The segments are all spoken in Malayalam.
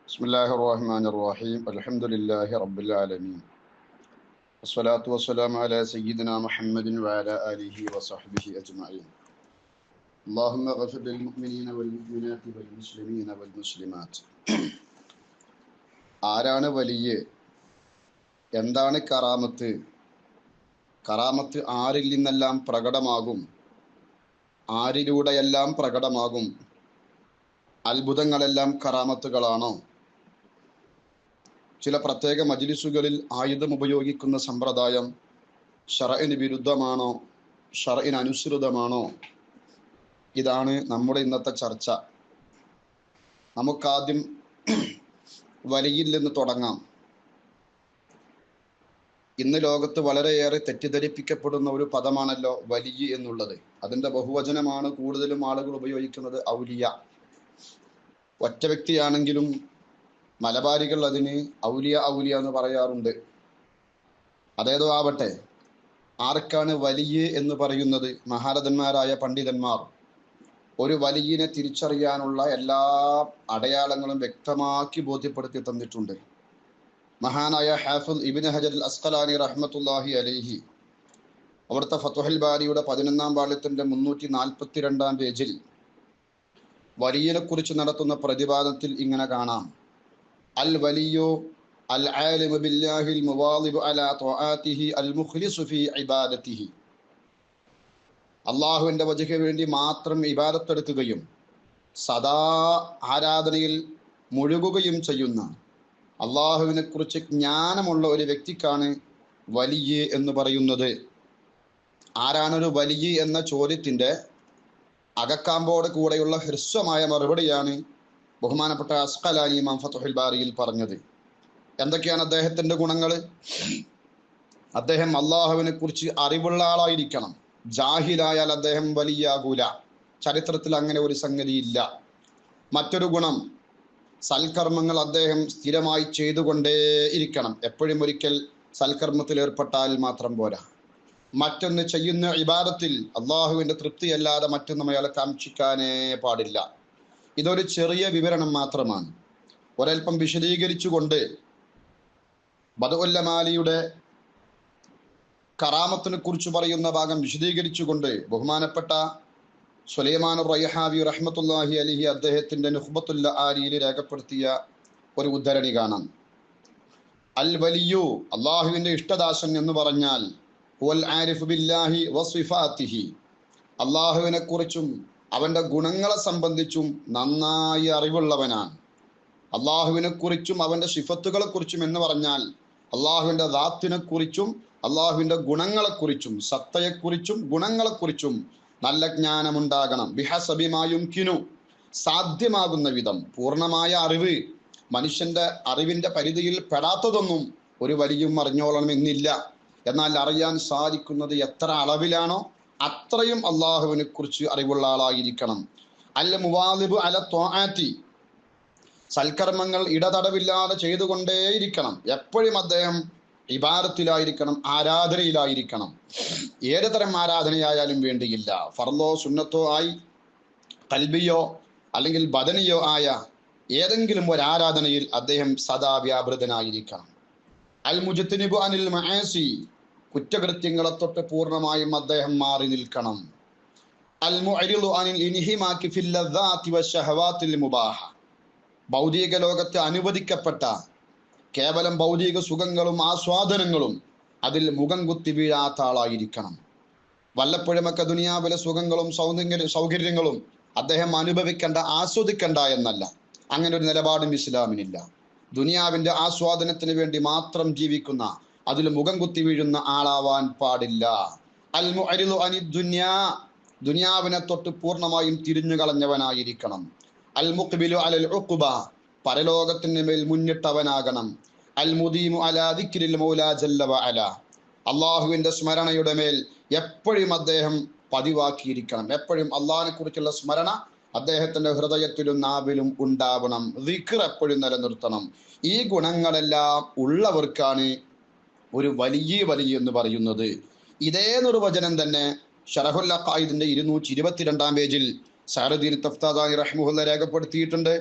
ബിസ്മില്ലാഹിർ റഹ്മാനിർ റഹീം. അൽഹംദുലില്ലാഹി റബ്ബിൽ ആലമീൻ. വസ്സലാത്തു വസ്സലാമു അലാ സയ്യിദിനാ മുഹമ്മദിൻ വഅലാ ആലിഹി വസഹ്ബിഹി അജ്മഈൻ. അല്ലാഹുമ്മ ഗ്ഫിർ ലിൽ മുഅ്മിനീന വൽ മുഅ്മിനാതി വൽ മുസ്ലിമീന വൽ മുസ്ലിമാത്ത്. ആരാണ് വലിയ? എന്താണ് കറാമത്ത്? കറാമത്ത് ആരിൽ നിന്നെല്ലാം പ്രകടമാകും? ആരിലൂടെയെല്ലാം പ്രകടമാകും? അത്ഭുതങ്ങളെല്ലാം കറാമത്തുകളാണോ? ചില പ്രത്യേക മജ്ലിസുകളിൽ ആയുധം ഉപയോഗിക്കുന്ന സമ്പ്രദായം ശർഇന് വിരുദ്ധമാണോ, ശർഇന് അനുസൃതമാണോ? ഇതാണ് നമ്മുടെ ഇന്നത്തെ ചർച്ച. നമുക്കാദ്യം വലിയിൽ നിന്ന് തുടങ്ങാം. ഇന്ന് ലോകത്ത് വളരെയേറെ തെറ്റിദ്ധരിപ്പിക്കപ്പെടുന്ന ഒരു പദമാണല്ലോ വലിയ എന്നുള്ളത്. അതിൻ്റെ ബഹുവചനമാണ് കൂടുതലും ആളുകൾ ഉപയോഗിക്കുന്നത് ഔലിയ. ഒറ്റ വ്യക്തിയാണെങ്കിലും മലബാരികൾ അതിന് ഔലിയ ഔലിയ എന്ന് പറയാറുണ്ട്. അതേതോ ആവട്ടെ, ആർക്കാണ് വലിയ എന്ന് പറയുന്നത്? മഹാരഥന്മാരായ പണ്ഡിതന്മാർ ഒരു വലിയനെ തിരിച്ചറിയാനുള്ള എല്ലാ അടയാളങ്ങളും വ്യക്തമാക്കി ബോധ്യപ്പെടുത്തി തന്നിട്ടുണ്ട്. മഹാനായ ഹാഫിദ് ഇബ്നു ഹജർ അൽ അസ്ഖലാനി റഹ്മത്തുള്ളാഹി അലൈഹി അവിടുത്തെ ഫത്ഹുൽ ബാരിയുടെ 11-ാം വാള്യത്തിന്റെ 342-ാം പേജിൽ വലിയനെ കുറിച്ച് നടത്തുന്ന പ്രതിപാദനത്തിൽ ഇങ്ങനെ കാണാം: അൽ വലിയോ അൽ ആലിമു ബില്ലാഹിൽ മുവാളിബു അലാ ത്വആതിഹി അൽ മുഖ്ലിസു ഫീ ഇബാദതിഹി. അല്ലാഹുവിന്റെ വജഹിന് വേണ്ടി മാത്രം ഇബാദത്തെടുക്കുകയും സദാ ആരാധനയിൽ മുഴുകുകയും ചെയ്യുന്ന, അല്ലാഹുവിനെ കുറിച്ച് ജ്ഞാനമുള്ള ഒരു വ്യക്തിക്കാണ് വലിയ എന്ന് പറയുന്നത്. ആരാണൊരു വലിയ എന്ന ചോദ്യത്തിന്റെ അകക്കാമ്പോട് കൂടെയുള്ള ഹ്രസ്വമായ മറുപടിയാണ് ബഹുമാനപ്പെട്ട അസ്ഖലാനി ഇമാം ഫത്ഹുൽ ബാരിയിൽ പറഞ്ഞത്. എന്തൊക്കെയാണ് അദ്ദേഹത്തിന്റെ ഗുണങ്ങൾ? അദ്ദേഹം അള്ളാഹുവിനെ കുറിച്ച് അറിവുള്ള ആളായിരിക്കണം. ജാഹിലായാൽ അദ്ദേഹം വലിയാകൂല. ചരിത്രത്തിൽ അങ്ങനെ ഒരു സംഗതി ഇല്ല. മറ്റൊരു ഗുണം, സൽക്കർമ്മങ്ങൾ അദ്ദേഹം സ്ഥിരമായി ചെയ്തുകൊണ്ടേയിരിക്കണം. എപ്പോഴും ഒരിക്കൽ സൽക്കർമ്മത്തിൽ ഏർപ്പെട്ടാൽ മാത്രം പോരാ. മറ്റൊന്ന്, ചെയ്യുന്ന ഇബാദത്തിൽ അള്ളാഹുവിന്റെ തൃപ്തിയല്ലാതെ മറ്റൊന്നും അയാൾ കാക്ഷിക്കാനേ പാടില്ല. ഇതൊരു ചെറിയ വിവരണം മാത്രമാണ്. ഒരൽപ്പം വിശദീകരിച്ചുകൊണ്ട് ബദഉല്ലമാലിയുടെ കറാമത്തിനെ കുറിച്ച് പറയുന്ന ഭാഗം വിശദീകരിച്ചുകൊണ്ട് ബഹുമാനപ്പെട്ട സുലൈമാൻ റയ്ഹാവി റഹ്മത്തുള്ളാഹി അലൈഹി അദ്ദേഹത്തിന്റെ നുഖ്ബത്തുൽ ആരിയിൽ രേഖപ്പെടുത്തിയ ഒരു ഉദ്ധരണി കാണാം. അൽ വലിയു, അള്ളാഹുവിന്റെ ഇഷ്ടദാസൻ എന്ന് പറഞ്ഞാൽ ഹുവൽ ആരിഫു ബില്ലാഹി വസിഫാതിഹി, അള്ളാഹുവിനെ കുറിച്ചും അവന്റെ ഗുണങ്ങളെ സംബന്ധിച്ചും നന്നായി അറിവുള്ളവനാണ്. അള്ളാഹുവിനെ കുറിച്ചും അവന്റെ സിഫത്തുകളെ കുറിച്ചും എന്ന് പറഞ്ഞാൽ അള്ളാഹുവിന്റെ ദാത്തിനെ കുറിച്ചും അള്ളാഹുവിന്റെ ഗുണങ്ങളെക്കുറിച്ചും സത്തയെക്കുറിച്ചും ഗുണങ്ങളെക്കുറിച്ചും നല്ല ജ്ഞാനമുണ്ടാകണം. ബിഹസബിമാ യുംകിനു, സാധ്യമാകുന്ന വിധം. പൂർണ്ണമായ അറിവ്, മനുഷ്യന്റെ അറിവിന്റെ പരിധിയിൽ പെടാത്തതൊന്നും ഒരു വലിയും അറിഞ്ഞോളണമെന്നില്ല. എന്നാൽ അറിയാൻ സാധിക്കുന്നത് എത്ര അളവിലാണോ അത്രയും അള്ളാഹുവിനെ കുറിച്ച് അറിവുള്ള ആളായിരിക്കണം. അൽ മുവാലിബു അല ത്വആതി, സൽക്കർമ്മങ്ങൾ ഇടതടവില്ലാതെ ചെയ്തുകൊണ്ടേയിരിക്കണം. എപ്പോഴും അദ്ദേഹം ഇബാദത്തിലായിരിക്കണം, ആരാധനയിലായിരിക്കണം. ഏത് തരം ആരാധനയായാലും വേണ്ടിയില്ല. ഫർളോ സുന്നത്തോ ആയി, ഖൽബിയോ അല്ലെങ്കിൽ ബദനിയോ ആയ ഏതെങ്കിലും ഒരു ആരാധനയിൽ അദ്ദേഹം സദാ വ്യാപൃതനായിരിക്കണം. അൽ മുജ്തനിബു അനിൽ മആസി, കുറ്റകൃത്യങ്ങളെ തൊട്ട് പൂർണ്ണമായും അദ്ദേഹം മാറി നിൽക്കണം. അൽ മുഅരിളു അനിൽ ഇൻഹിമാകി ഫിൽ ലദ്ദാതി വശഹവാതിൽ മുബാഹ, ഭൗതിക ലോകത്തെ അനുവദിക്കപ്പെട്ട കേവലം ഭൗതിക സുഖങ്ങളും ആസ്വാദനങ്ങളും അതിൽ മുഖം കുത്തി വീഴാത്ത ആളായിരിക്കണം. വല്ലപ്പോഴുമൊക്കെ ദുനിയാവിലെ സുഖങ്ങളും സൗകര്യങ്ങളും അദ്ദേഹം അനുഭവിക്കേണ്ട, ആസ്വദിക്കണ്ട എന്നല്ല. അങ്ങനെ ഒരു നിലപാടും ഇസ്ലാമിനില്ല. ദുനിയാവിന്റെ ആസ്വാദനത്തിന് വേണ്ടി മാത്രം ജീവിക്കുന്ന, അതിൽ മുഖം കുത്തി വീഴുന്ന ആളാവാൻ പാടില്ല. അൽ മുഅരിളു അനി ദുനിയാ, ദുനിയാവിനെ തൊട്ട് പൂർണ്ണമായും തിരിഞ്ഞു കളഞ്ഞവനായിരിക്കണം. അൽ മുഖ്ബിലു അലൽ ഉഖ്ബ, പരലോകത്തിന് മേൽ മുന്നിട്ടവനാകണം. അൽ മുദീമു അലാ ദിക്രിൽ മൗലാ ജല്ല വഅല, അള്ളാഹുവിന്റെ സ്മരണയുടെ മേൽ എപ്പോഴും അദ്ദേഹം പതിവാക്കിയിരിക്കണം. എപ്പോഴും അള്ളാഹിനെ കുറിച്ചുള്ള സ്മരണ അദ്ദേഹത്തിന്റെ ഹൃദയത്തിലും നാവിലും ഉണ്ടാവണം. ദിക്ർ എപ്പോഴും നിലനിർത്തണം. ഈ ഗുണങ്ങളെല്ലാം ഉള്ളവർക്കാണ് ഒരു വലിയ എന്ന് പറയുന്നത്. ഇതേ നിർവചനം തന്നെ ശറഹുൽ അഖായിദിന്റെ 222-ാം പേജിൽ സഅദുദ്ദീൻ തഫ്താദാനി റഹ്മഹുല്ലാഹ് രേഖപ്പെടുത്തിയിട്ടുണ്ട്.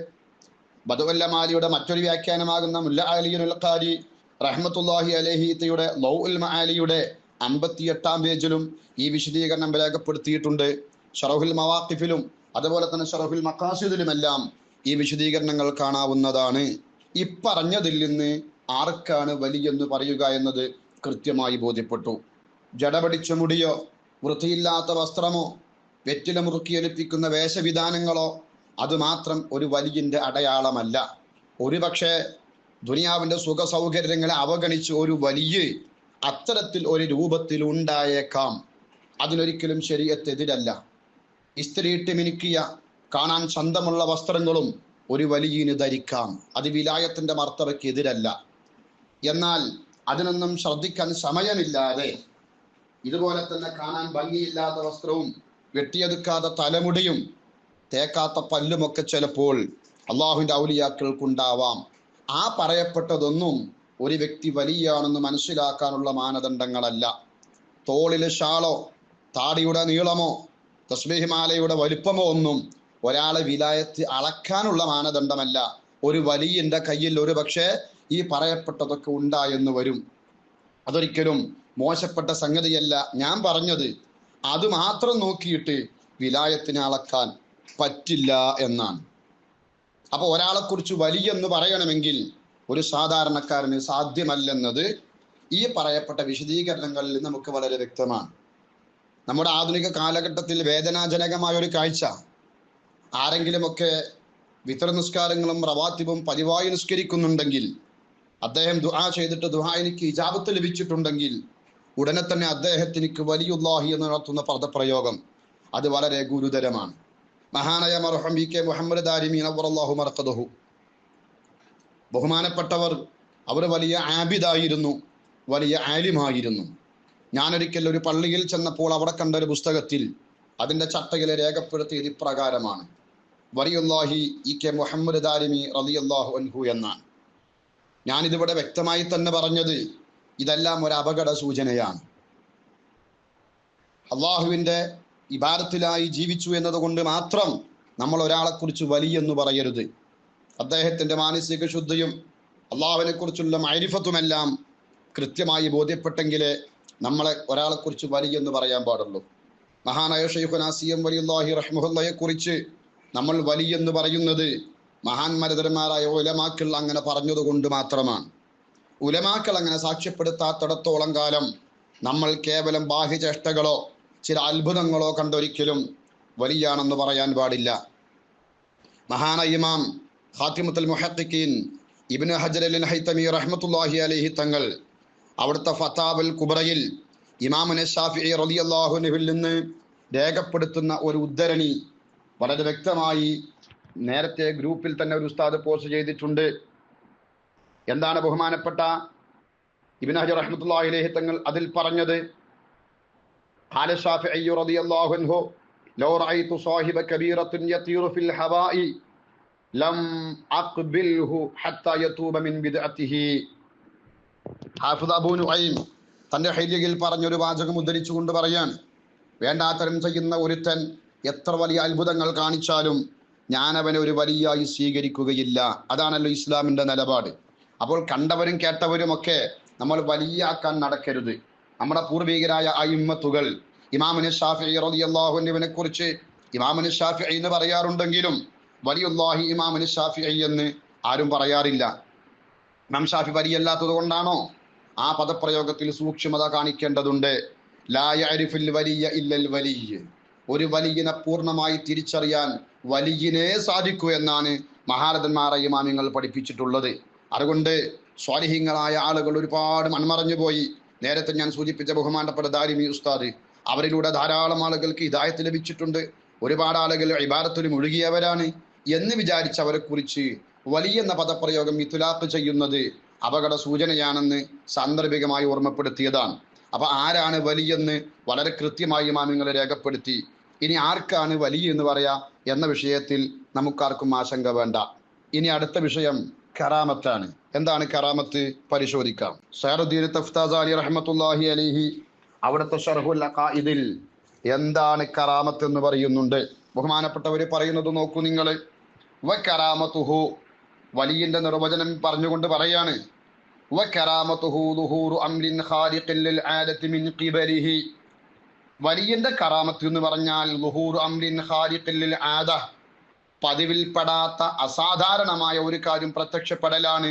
ബദഉൽ-മാലിയുടെ മറ്റൊരു വ്യാഖ്യാനമാകുന്ന മുല്ല അലിയുൽ ഖാരി റഹ്മത്തുള്ളാഹി അലൈഹിയുടെ ലൗഉൽ മആലിയുടെ 58-ാം പേജിലും ഈ വിശദീകരണം രേഖപ്പെടുത്തിയിട്ടുണ്ട്. ശറഹുൽ മവാഖിഫിലും അതുപോലെ തന്നെ ശറഹുൽ മഖാസിദിലുമെല്ലാം ഈ വിശദീകരണങ്ങൾ കാണാവുന്നതാണ്. ഈ പറഞ്ഞതിൽ നിന്ന് ആർക്കാണ് വലിയെന്ന് പറയുക എന്നത് കൃത്യമായി ബോധ്യപ്പെട്ടു. ജടപിടിച്ച മുടിയോ വൃത്തിയില്ലാത്ത വസ്ത്രമോ വെറ്റില മുറുക്കിയൊലിപ്പിക്കുന്ന വേഷവിധാനങ്ങളോ അതുമാത്രം ഒരു വലിയന്റെ അടയാളമല്ല. ഒരുപക്ഷെ ദുനിയാവിന്റെ സുഖ സൗകര്യങ്ങളെ അവഗണിച്ച് ഒരു വലിയ അത്തരത്തിൽ ഒരു രൂപത്തിൽ ഉണ്ടായേക്കാം. അതിനൊരിക്കലും ശരീഅത്തെതിരല്ല. ഇസ്ത്രീയിട്ട് മിനുക്കിയ കാണാൻ ചന്തമുള്ള വസ്ത്രങ്ങളും ഒരു വലിയന് ധരിക്കാം. അത് വിലായത്തിന്റെ മർത്തബയ്ക്ക് എതിരല്ല. എന്നാൽ അതിനൊന്നും ശ്രദ്ധിക്കാൻ സമയമില്ലാതെ ഇതുപോലെ തന്നെ കാണാൻ ഭംഗിയില്ലാത്ത വസ്ത്രവും വെട്ടിയെടുക്കാത്ത തലമുടിയും തേക്കാത്ത പല്ലുമൊക്കെ ചിലപ്പോൾ അള്ളാഹുവിന്റെ ഔലിയാക്കൾക്കുണ്ടാവാം. ആ പറയപ്പെട്ടതൊന്നും ഒരു വ്യക്തി വലിയാണെന്ന് മനസ്സിലാക്കാനുള്ള മാനദണ്ഡങ്ങളല്ല. തോളിലെ ഷാളോ താടിയുടെ നീളമോ തസ്ബീഹ് മാലയുടെ വലുപ്പമോ ഒന്നും ഒരാളെ വിലായത്ത് അളക്കാനുള്ള മാനദണ്ഡമല്ല. ഒരു വലിയന്റെ കയ്യിൽ ഒരു പക്ഷേ ഈ പറയപ്പെട്ടതൊക്കെ ഉണ്ടായെന്ന് വരും. അതൊരിക്കലും മോശപ്പെട്ട സംഗതിയല്ല. ഞാൻ പറഞ്ഞത് അത് മാത്രം നോക്കിയിട്ട് വിലായത്തിനെ അളക്കാൻ പറ്റില്ല എന്നാണ്. അപ്പൊ ഒരാളെ കുറിച്ച് വലിയെന്ന് പറയണമെങ്കിൽ ഒരു സാധാരണക്കാരന് സാധ്യമല്ലെന്നത് ഈ പറയപ്പെട്ട വിശദീകരണങ്ങളിൽ നമുക്ക് വളരെ വ്യക്തമാണ്. നമ്മുടെ ആധുനിക കാലഘട്ടത്തിൽ വേദനാജനകമായ ഒരു കാഴ്ച, ആരെങ്കിലുമൊക്കെ വിതർ നിസ്കാരങ്ങളും റവാത്തിബും പതിവായി നിസ്കരിക്കുന്നുണ്ടെങ്കിൽ, അദ്ദേഹം ദുആ ചെയ്തിട്ട് ദുആ എനിക്ക് ഇജാബത്ത് ലഭിച്ചിട്ടുണ്ടെങ്കിൽ ഉടനെ തന്നെ അദ്ദേഹത്തിനിക്ക് വലിയുല്ലാഹി എന്ന് നടത്തുന്ന പദപ്രയോഗം അത് വളരെ ഗുരുതരമാണ്. മഹാനായ മർഹൂം വി.കെ. മുഹമ്മദ് ദാരിമി നവ്വറല്ലാഹു മർഖദഹു, ബഹുമാനപ്പെട്ടവർ, അവർ വലിയ ആബിദായിരുന്നു, വലിയ ആലിമായിരുന്നു. ഞാനൊരിക്കൽ ഒരു പള്ളിയിൽ ചെന്നപ്പോൾ അവിടെ കണ്ട ഒരു പുസ്തകത്തിൽ അതിൻ്റെ ചട്ടയിൽ രേഖപ്പെടുത്തിയത് ഇപ്രകാരമാണ്: വലിയുല്ലാഹി വി.കെ. മുഹമ്മദ് ദാരിമി റളിയല്ലാഹു അൻഹു എന്നാണ്. ഞാനിതിവിടെ വ്യക്തമായി തന്നെ പറഞ്ഞത് ഇതെല്ലാം ഒരു അപകട സൂചനയാണ്. അള്ളാഹുവിൻ്റെ ഇബാദത്തിലായി ജീവിച്ചു എന്നതുകൊണ്ട് മാത്രം നമ്മൾ ഒരാളെക്കുറിച്ച് വലിയെന്ന് പറയരുത്. അദ്ദേഹത്തിൻ്റെ മാനസിക ശുദ്ധിയും അള്ളാഹുവിനെ കുറിച്ചുള്ള മഅരിഫത്തുമെല്ലാം കൃത്യമായി ബോധ്യപ്പെട്ടെങ്കിലേ നമ്മളെ ഒരാളെക്കുറിച്ച് വലിയെന്ന് പറയാൻ പാടുള്ളൂ. മഹാനായ ശൈഖുനാ സി.എം. വലിയുല്ലാഹി റഹ്മത്തുള്ളാഹിയെ കുറിച്ച് നമ്മൾ വലിയെന്ന് പറയുന്നത് മഹാന്മരതന്മാരായ ഉലമാക്കൾ അങ്ങനെ പറഞ്ഞതുകൊണ്ട് മാത്രമാണ്. ഉലമാക്കൾ അങ്ങനെ സാക്ഷ്യപ്പെടുത്താത്തിടത്തോളം കാലം നമ്മൾ കേവലം ബാഹ്യചേഷ്ടകളോ ചില അത്ഭുതങ്ങളോ കണ്ടൊരിക്കലും വലിയാണെന്ന് പറയാൻ പാടില്ല. മഹാനായ ഇമാം ഖാത്തിമത്തുൽ മുഹഖ്ഖിഖീൻ ഇബ്നു ഹജർ അൽ ഹൈതമി റഹ്മത്തുള്ളാഹി അലൈഹി തങ്ങൾ അവിടുത്തെ ഫതാവൽ കുബ്രയിൽ ഇമാമുന ശാഫിഈ റളിയല്ലാഹു അൻഹുവിൽ നിന്ന് രേഖപ്പെടുത്തുന്ന ഒരു ഉദ്ധരണി വളരെ വ്യക്തമായി നേരത്തെ ഗ്രൂപ്പിൽ തന്നെ ഒരു ഉസ്താദ് പോസ്റ്റ് ചെയ്തിട്ടുണ്ട്. എന്താണ് ബഹുമാനപ്പെട്ട ഇബ്നു ഹജർ റഹ്മത്തുള്ളാഹി അലൈഹി തങ്ങൾ അതിൽ പറഞ്ഞത്? ഖാല ശാഫിഈ റളിയല്ലാഹു അൻഹു ലൗ റഅയ്തു സാഹിബ കബീറത്തുൻ യതീറു ഫിൽ ഹവാഇ ലം അഖ്ബിൽഹു ഹത്താ യതൂബ മിൻ ബിദ്അതിഹി. ഹാഫിദ് അബൂ നുഐം തന്റെ ഹൈലിയിൽ പറഞ്ഞൊരു വാചകം ഉദ്ധരിച്ചുകൊണ്ട് പറയാൻ, വേണ്ടാത്തരം ചെയ്യുന്ന ഒരുത്തൻ എത്ര വലിയ അത്ഭുതങ്ങൾ കാണിച്ചാലും ഞാൻ അവനെ ഒരു വലിയായി സ്വീകരിക്കുകയില്ല. അതാണല്ലോ ഇസ്ലാമിന്റെ നിലപാട്. അപ്പോൾ കണ്ടവരും കേട്ടവരും ഒക്കെ നമ്മൾ വലിയാക്കാൻ നടക്കരുത്. നമ്മുടെ പൂർവികരായ അയിമ്മത്തുകൾ ഇമാമുന ശാഫിഈ റളിയല്ലാഹു അൻഹുവിനെ കുറിച്ച് ഇമാമുന ശാഫിഈ എന്ന് പറയാറുണ്ടെങ്കിലും വലിയുല്ലാഹി ഇമാമുന ശാഫിഈ എന്ന് ആരും പറയാറില്ല. ഇമാം ഷാഫി വലിയല്ലാത്തത് കൊണ്ടാണോ? ആ പദപ്രയോഗത്തിൽ സൂക്ഷ്മത കാണിക്കേണ്ടതുണ്ട്. ലാ യഅരിഫുൽ വലിയ ഇല്ലൽ വലിയ്. ഒരു വലിയനെ പൂർണ്ണമായി തിരിച്ചറിയാൻ വലിയനെ സാധിക്കൂ എന്നാണ് മഹാരഥന്മാരായ ഇമാമിങ്ങൾ പഠിപ്പിച്ചിട്ടുള്ളത്. അതുകൊണ്ട് സ്വാലിഹീങ്ങളായ ആളുകൾ ഒരുപാട് മൺമറഞ്ഞു പോയി. നേരത്തെ ഞാൻ സൂചിപ്പിച്ച ബഹുമാനപ്പെട്ട ദാരിമി ഉസ്താദ്, അവരിലൂടെ ധാരാളം ആളുകൾക്ക് ഹിദായത്ത് ലഭിച്ചിട്ടുണ്ട്. ഒരുപാട് ആളുകൾ ഇബാദത്തിൽ മുഴുകിയവരാണ് എന്ന് വിചാരിച്ച് അവരെ കുറിച്ച് വലിയ എന്ന പദപ്രയോഗം ഇത്ലാഖ് ചെയ്യുന്നത് അപകട സൂചനയാണെന്ന് സാന്ദർഭികമായി ഓർമ്മപ്പെടുത്തിയതാണ്. അപ്പൊ ആരാണ് വലിയെന്ന് വളരെ കൃത്യമായി ഇമാമിങ്ങൾ രേഖപ്പെടുത്തി. ഇനി ആർക്കാണ് വലിയ എന്ന് പറയാ എന്ന വിഷയത്തിൽ നമുക്കാർക്കും ആശങ്ക വേണ്ട. ഇനി അടുത്ത വിഷയം കറാമത്താണ്. എന്താണ് കറാമത്ത്? പരിശോധിക്കാം. സൈറുദ്ദീൻ തഫ്താസാലി റഹ്മത്തുള്ളാഹി അലൈഹി അവിടുത്തെ ശർഹുൽ അഖായിദിൽ എന്താണ് കറാമത്ത് എന്ന് പറയുന്നുണ്ട്. ബഹുമാനപ്പെട്ടവർ പറയുന്നത് നോക്കൂ നിങ്ങൾ. വ കറാമത്തുഹു, വലിയന്റെ നിർവചനം പറഞ്ഞുകൊണ്ട് പറയാണ്, വകറാമതുഹു ദുഹൂറു അംരിൻ ഖാരിഖിൻ ലിൽ ആദതി മിൻ ഖിബലിഹി. വലിയന്റെ കറാമത്ത് എന്ന് പറഞ്ഞാൽ ദുഹൂറു അംരിൻ ഖാരിഖിൻ ലിൽ ആദ, പതിവിൽപ്പെടാത്ത അസാധാരണമായ ഒരു കാര്യം പ്രത്യക്ഷപ്പെടലാണ്.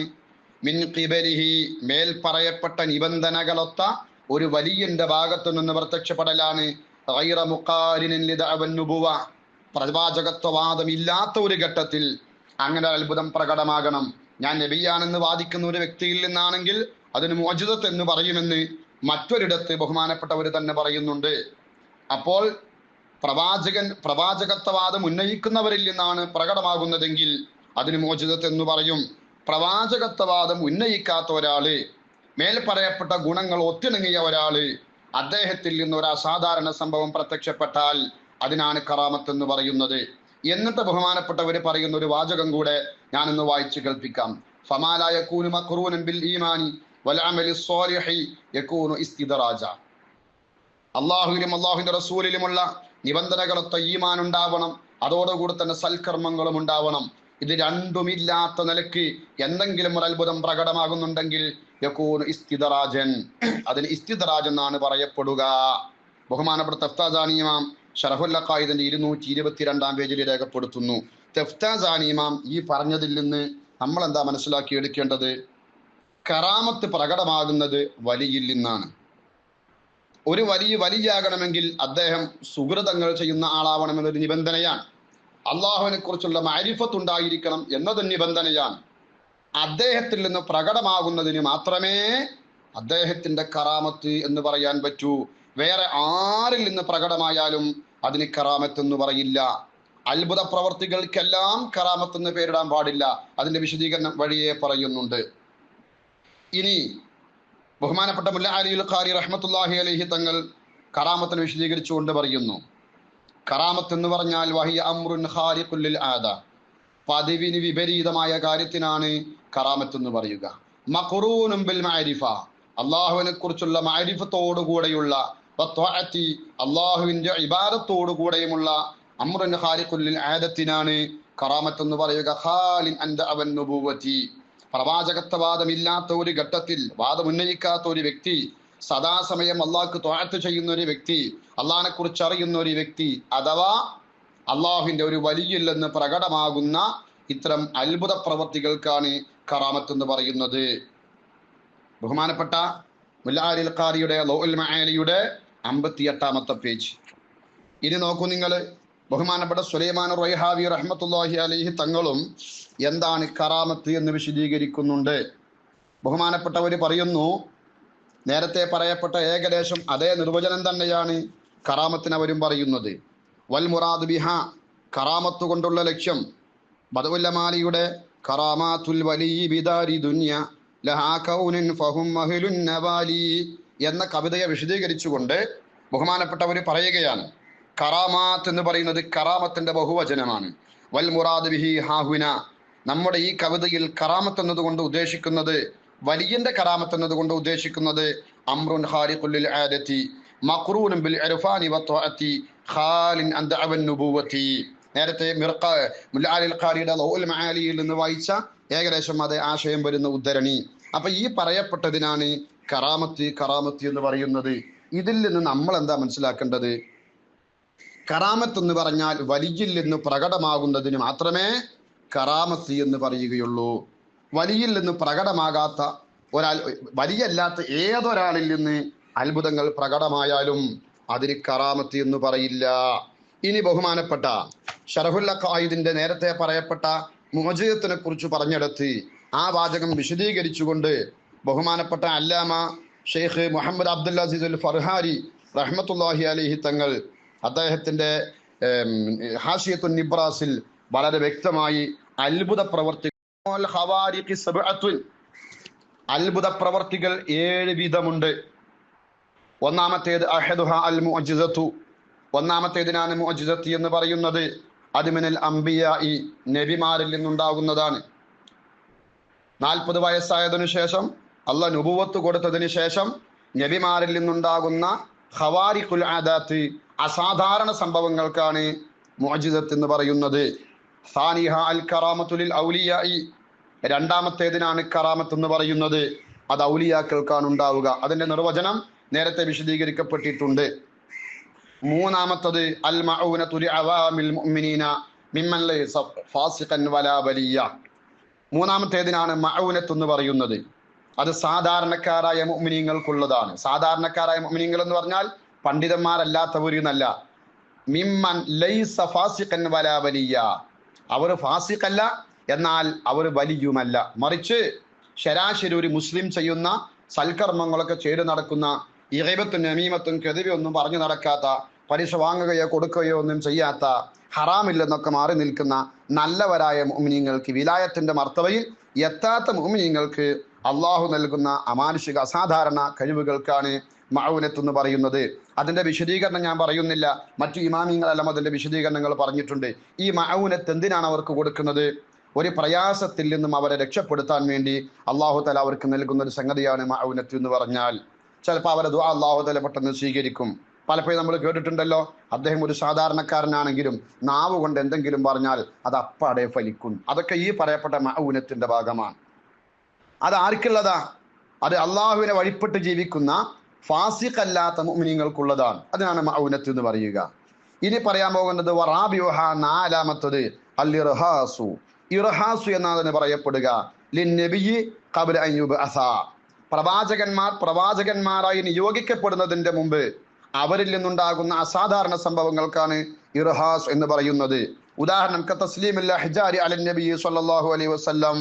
മിൻ ഖിബലിഹി, മേൽ പറയപ്പെട്ട നിബന്ധനകളൊത്ത ഒരു വലിയന്റെ ഭാഗത്തു നിന്ന് പ്രത്യക്ഷപ്പെടലാണ്. ഗൈറ മുഖാരിനിൻ ലിദഅവൻ നുബുവ, പ്രവാചകത്വവാദം ഇല്ലാത്ത ഒരു ഘട്ടത്തിൽ അങ്ങനെ അത്ഭുതം പ്രകടമാകണം. ഞാൻ നബിയാണെന്ന് വാദിക്കുന്ന ഒരു വ്യക്തിയിൽ നിന്നാണെങ്കിൽ അതിന് മുഅ്ജിസത്ത് എന്ന് പറയുമെന്ന് മറ്റൊരിടത്ത് ബഹുമാനപ്പെട്ടവർ തന്നെ പറയുന്നുണ്ട്. അപ്പോൾ പ്രവാചകത്വവാദം ഉന്നയിക്കുന്നവരിൽ നിന്നാണ് പ്രകടമാകുന്നതെങ്കിൽ അതിന് മുഅ്ജിസത്ത് എന്ന് പറയും. പ്രവാചകത്വവാദം ഉന്നയിക്കാത്ത ഒരാള്, മേൽ പറയപ്പെട്ട ഗുണങ്ങൾ ഒത്തിണങ്ങിയ ഒരാള്, അദ്ദേഹത്തിൽ നിന്ന് ഒരു അസാധാരണ സംഭവം പ്രത്യക്ഷപ്പെട്ടാൽ അതിനാണ് കറാമത്ത് എന്ന് പറയുന്നത്. എന്നിട്ട് ബഹുമാനപ്പെട്ടവർ പറയുന്ന ഒരു വാചകം കൂടെ ഞാനൊന്ന് വായിച്ചു കേൾപ്പിക്കാം. ഫമാ ലാ യകൂനു മഖ്റൂനൻ ബിൽ ഈമാനി വൽ അമലി സ്വാലിഹി യകൂനു ഇസ്തിദ്റാജ. അല്ലാഹുവിലും അല്ലാഹുവിന്റെ റസൂലിലുമുള്ള നിബന്ധനകളൊത്ത ഈമാൻ ഉണ്ടാവണം, അതോടുകൂടി തന്നെ സൽക്കർമ്മങ്ങളും ഉണ്ടാവണം. ഇത് രണ്ടുമില്ലാത്ത നിലയ്ക്ക് എന്തെങ്കിലും ഒരു അത്ഭുതം പ്രകടമാകുന്നുണ്ടെങ്കിൽ യകൂനു ഇസ്തിദ്റാജൻ, അതിന് ഇസ്തിദ്റാജ് എന്നാണ് പറയപ്പെടുക. ബഹുമാനപ്പെട്ട തഫ്താസാനി ഇമാം ശറഹുൽ അഖായിദിന്റെ 222 പേജിൽ രേഖപ്പെടുത്തുന്നു. തഫ്താസാനി ഇമാം ഈ പറഞ്ഞതിൽ നിന്ന് നമ്മൾ എന്താ മനസ്സിലാക്കി എടുക്കേണ്ടത്? കറാമത്ത് പ്രകടമാകുന്നത് വലിയിൽ നിന്നാണ്. ഒരു വലിയാകണമെങ്കിൽ അദ്ദേഹം സുഹൃതങ്ങൾ ചെയ്യുന്ന ആളാവണമെന്നൊരു നിബന്ധനയാണ്. അള്ളാഹുവിനെ കുറിച്ചുള്ള മഅരിഫത്ത് ഉണ്ടായിരിക്കണം എന്നത് നിബന്ധനയാണ്. അദ്ദേഹത്തിൽ നിന്ന് പ്രകടമാകുന്നതിന് മാത്രമേ അദ്ദേഹത്തിന്റെ കറാമത്ത് എന്ന് പറയാൻ പറ്റൂ. വേറെ ആരിൽ നിന്ന് പ്രകടമായാലും അതിന് കറാമത്ത് എന്ന് പറയില്ല. അത്ഭുത പ്രവർത്തികൾക്കെല്ലാം കറാമത്ത് എന്ന് പേരിടാൻ പാടില്ല. അതിന്റെ വിശദീകരണം വഴിയെ പറയുന്നുണ്ട്. ഇനി ബഹുമാനപ്പെട്ട മുല്ല അലിയുൽ ഖാരി റഹ്മത്തുള്ളാഹി അലൈഹി തങ്ങൾ കറാമത്തിനെ വിശദീകരിച്ചുകൊണ്ട് പറയുന്നു, കറാമത്ത് എന്ന് പറഞ്ഞാൽ വഹിയ അംറുൻ ഖാരിഖുൽ ലിൽ ആദ, പതിവിന് വിപരീതമായ കാര്യത്തിനാണ് കറാമത്ത് എന്ന് പറയുക. മഖ്റൂനും ബിൽ മഅരിഫ, അള്ളാഹുവിനെ കുറിച്ചുള്ള മഅരിഫത്തോടുകൂടെയുള്ള അള്ളാഹുവിന്റെ ഇബാദത്തോടു കൂടെയുമുള്ള അംറുൻ ഖാരിഖുൽ ലിൽ ആദത്തിനാണ് കറാമത്ത് എന്ന് പറയുക. ഖാലിൻ അൻദ അവൻ നുബുവതി, പ്രവാചകത്വവാദമില്ലാത്ത ഒരു ഘട്ടത്തിൽ വാദം ഉന്നയിക്കാത്ത ഒരു വ്യക്തി, സദാസമയം അള്ളാഹ്ക്ക് ത്വഅത്ത് ചെയ്യുന്ന ഒരു വ്യക്തി, അള്ളാഹിനെ കുറിച്ച് അറിയുന്ന ഒരു വ്യക്തി, അഥവാ അള്ളാഹുവിന്റെ ഒരു വലിയിൽ നിന്ന് പ്രകടമാകുന്ന ഇത്തരം അത്ഭുത പ്രവർത്തികൾക്കാണ് കറാമത്ത് എന്ന് പറയുന്നത്. ബഹുമാനപ്പെട്ട മുല്ല അലിൽ ഖാരിയുടെ ലൗഉൽ മആലിയുടെ 58-ാമത്തെ പേജ്. ഇനി നോക്കൂ നിങ്ങൾ, ബഹുമാനപ്പെട്ട സുലൈമാൻ റൈഹാവി റഹ്മത്തുള്ളാഹി അലൈഹി തങ്ങളും എന്താണ് കറാമത്ത് എന്ന് വിശദീകരിക്കുന്നുണ്ട്. ബഹുമാനപ്പെട്ടവർ പറയുന്നു, നേരത്തെ പറയപ്പെട്ട ഏകദേശം അതേ നിർവചനം തന്നെയാണ് കറാമത്തിന് അവരും പറയുന്നത്. വൽ മുറാദ് ബിഹ, കറാമത്ത് കൊണ്ടുള്ള ലക്ഷ്യം, ബദഉല്ലമാലിയുടെ കറാമാത്തുൽ വലി ബിദാരി ദുനിയ ലഹാ കൗനുൻ ഫഹും മഹ്ലുൻ നവാലി എന്ന കവിതയെ വിശദീകരിച്ചുകൊണ്ട് ബഹുമാനപ്പെട്ടവർ പറയുകയാണ്, കറാമാത്ത് എന്ന് പറയുന്നത് കറാമത്തിന്റെ ബഹുവചനമാണ്. വൽ മുറാദ് ബിഹി ഹാഹുന, നമ്മുടെ ഈ കവിതയിൽ കറാമത്ത് എന്നതുകൊണ്ട് ഉദ്ദേശിക്കുന്നത്, വലിയന്റെ കറാമത്ത് എന്നതുകൊണ്ട് ഉദ്ദേശിക്കുന്നത് അംറുൻ ഖാരിഖുൽ ലിൽ ആദതി മഖ്റൂനും ബിൽ ഇർഫാനി വത്വഅതി ഖാലിൻ അൻ ദഅവൻ നുബുവതി. നേരത്തെ മുല്ല അലിൽ ഖാരിയുടെ ലൗഉൽ മആലിയിൽ നിന്ന് വായിച്ച ഏകദേശം അതേ ആശയം വരുന്ന ഉദ്ധരണി. അപ്പൊ ഈ പറയപ്പെട്ടതിനാണ് കറാമത്ത് എന്ന് പറയുന്നത്. ഇതിൽ നിന്ന് നമ്മൾ എന്താ മനസ്സിലാക്കേണ്ടത്? കറാമത്ത് എന്ന് പറഞ്ഞാൽ വലിയിൽ നിന്ന് പ്രകടമാകുന്നതിന് മാത്രമേ കറാമത്ത് എന്ന് പറയുകയുള്ളൂ. വലിയിൽ നിന്ന് പ്രകടമാകാത്ത ഒരാൾ, വലിയല്ലാത്ത ഏതൊരാളിൽ നിന്ന് അത്ഭുതങ്ങൾ പ്രകടമായാലും അതിന് കറാമത്ത് എന്ന് പറയില്ല. ഇനി ബഹുമാനപ്പെട്ട ശറഹുൽ അഖായിദിന്റെ നേരത്തെ പറയപ്പെട്ട മുഅ്ജിസത്തിനെ കുറിച്ച് പറഞ്ഞെടുത്ത് ആ വാചകം വിശദീകരിച്ചുകൊണ്ട് ബഹുമാനപ്പെട്ട അല്ലാമ ഷെയ്ഖ് മുഹമ്മദ് അബ്ദുൽ അസീസ് അൽ ഫർഹാരി റഹ്മത്തുള്ളാഹി അലൈഹി തങ്ങൾ അദ്ദേഹത്തിന്റെ ഹാഷിയത്തുൻ നിബ്രാസിൽ വളരെ വ്യക്തമായി അത്ഭുത പ്രവർത്തികൾ 7 വിധമുണ്ട്. ഒന്നാമത്തേത് അഹദുഹ അൽ മുഅ്ജിസത്തു, ഒന്നാമത്തേതിനാണ് മുഅ്ജിസത്ത് എന്ന് പറയുന്നത്. അത് മിനൽ അംബിയാഇ, നബിമാരിൽ നിന്നുണ്ടാകുന്നതാണ്. 40 വയസ്സായതിനു ശേഷം അള്ളാഹ് നുബുവത്ത് കൊടുത്തതിന് ശേഷം നബിമാരിൽ നിന്നുണ്ടാകുന്ന ഖവാരിഖുൽ ആദാത്ത്, അസാധാരണ സംഭവങ്ങൾക്കാണ് മുഅ്ജിസത്ത് എന്ന് പറയുന്നത്. സാനിഹ അൽ കറാമത്തുൽ ഔലിയാഇ, രണ്ടാമത്തേതിനാണ് കറാമത്ത് എന്ന് പറയുന്നത്. അത് ഔലിയാക്കൾക്കാണ് ഉണ്ടാവുക. അതിന്റെ നിർവചനം നേരത്തെ വിശദീകരിക്കപ്പെട്ടിട്ടുണ്ട്. മൂന്നാമത്തത് അൽ മഊനതു ലിഅവാമിൽ മുഅ്മിനീന മിമ്മൻ ലൈസ ഫാസിഖൻ വലാ വലിയ. മൂന്നാമത്തേതിനാണ് മഊനത്ത് എന്ന് പറയുന്നത്. അത് സാധാരണക്കാരായ മുഅ്മിനീങ്ങൾക്കുള്ളതാണ്. സാധാരണക്കാരായ മുഅ്മിനീങ്ങൾ എന്ന് പറഞ്ഞാൽ പണ്ഡിതന്മാരല്ലാത്തവരെന്നല്ല. മിമ്മൻ ലൈസ ഫാസിഖൻ വലാ വലിയ, അവർ ഫാസിഖല്ല, എന്നാൽ അവർ വലിയുമല്ല. മറിച്ച് ശരാശരി ഒരു മുസ്ലിം ചെയ്യുന്ന സൽക്കർമ്മങ്ങളൊക്കെ ചെയ്തു നടക്കുന്ന, ഇഗൈബത്തും നമീമത്തും കെദിബൊന്നും പറഞ്ഞു നടക്കാത്ത, പലിശ വാങ്ങുകയോ കൊടുക്കുകയോ ഒന്നും ചെയ്യാത്ത, ഹറാമില്ലെന്നൊക്കെ മാറി നിൽക്കുന്ന നല്ലവരായ മുഅ്മിനീങ്ങൾക്ക്, വിലായത്തിന്റെ മർത്തബയിൽ എത്താത്ത മുഅ്മിനീങ്ങൾക്ക് അള്ളാഹു നൽകുന്ന അമാനുഷിക അസാധാരണ കഴിവുകൾക്കാണ് മഊനത്ത് എന്ന് പറയുന്നത്. അതിന്റെ വിശദീകരണം ഞാൻ പറയുന്നില്ല, മറ്റു ഇമാമിങ്ങളെല്ലാം അതിന്റെ വിശദീകരണങ്ങൾ പറഞ്ഞിട്ടുണ്ട്. ഈ മഊനത്ത് എന്തിനാണ് അവർക്ക് കൊടുക്കുന്നത്? ഒരു പ്രയാസത്തിൽ നിന്നും അവരെ രക്ഷപ്പെടുത്താൻ വേണ്ടി അള്ളാഹു തആല അവർക്ക് നൽകുന്ന ഒരു സംഗതിയാണ് മഊനത്ത് എന്ന് പറഞ്ഞാൽ. ചിലപ്പോൾ അവരെ ദുആ അള്ളാഹു തആല പെട്ടെന്ന് സ്വീകരിക്കും. പലപ്പോഴും നമ്മൾ കേട്ടിട്ടുണ്ടല്ലോ, അദ്ദേഹം ഒരു സാധാരണക്കാരനാണെങ്കിലും നാവ് കൊണ്ട് എന്തെങ്കിലും പറഞ്ഞാൽ അത് അപ്പാടെ ഫലിക്കും. അതൊക്കെ ഈ പറയപ്പെട്ട മഊനത്തിന്റെ ഭാഗമാണ്. അത് ആർക്കുള്ളതാ? അത് അള്ളാഹുവിനെ വഴിപ്പെട്ട് ജീവിക്കുന്ന ഫാസിഖല്ലാത്ത മുഅ്മിനീങ്ങൾക്കുള്ളതാണ്. അതിനാണ് മഊനത്ത് എന്ന് പറയുക. ഇനി പറയാൻ പോകുന്നത് വറാബിഹ, നാലാമത്തത് അൽ ഇർഹാസു. ഇർഹാസു എന്നാണ് പറയപ്പെടുക. ലിന്നബിയ്യി ഖബ്ല അൻ യുബ്അസ, പ്രവാചകന്മാരായി നിയോഗിക്കപ്പെടുന്നതിന്റെ മുമ്പ് അവരിൽ നിന്നുണ്ടാകുന്ന അസാധാരണ സംഭവങ്ങൾക്കാണ് ഇർഹാസ് എന്ന് പറയുന്നത്. ഉദാഹരണം തസ്ലീമുൽ ഹിജാരി അലൻ നബി സ്വല്ലല്ലാഹു അലൈഹി വസല്ലം.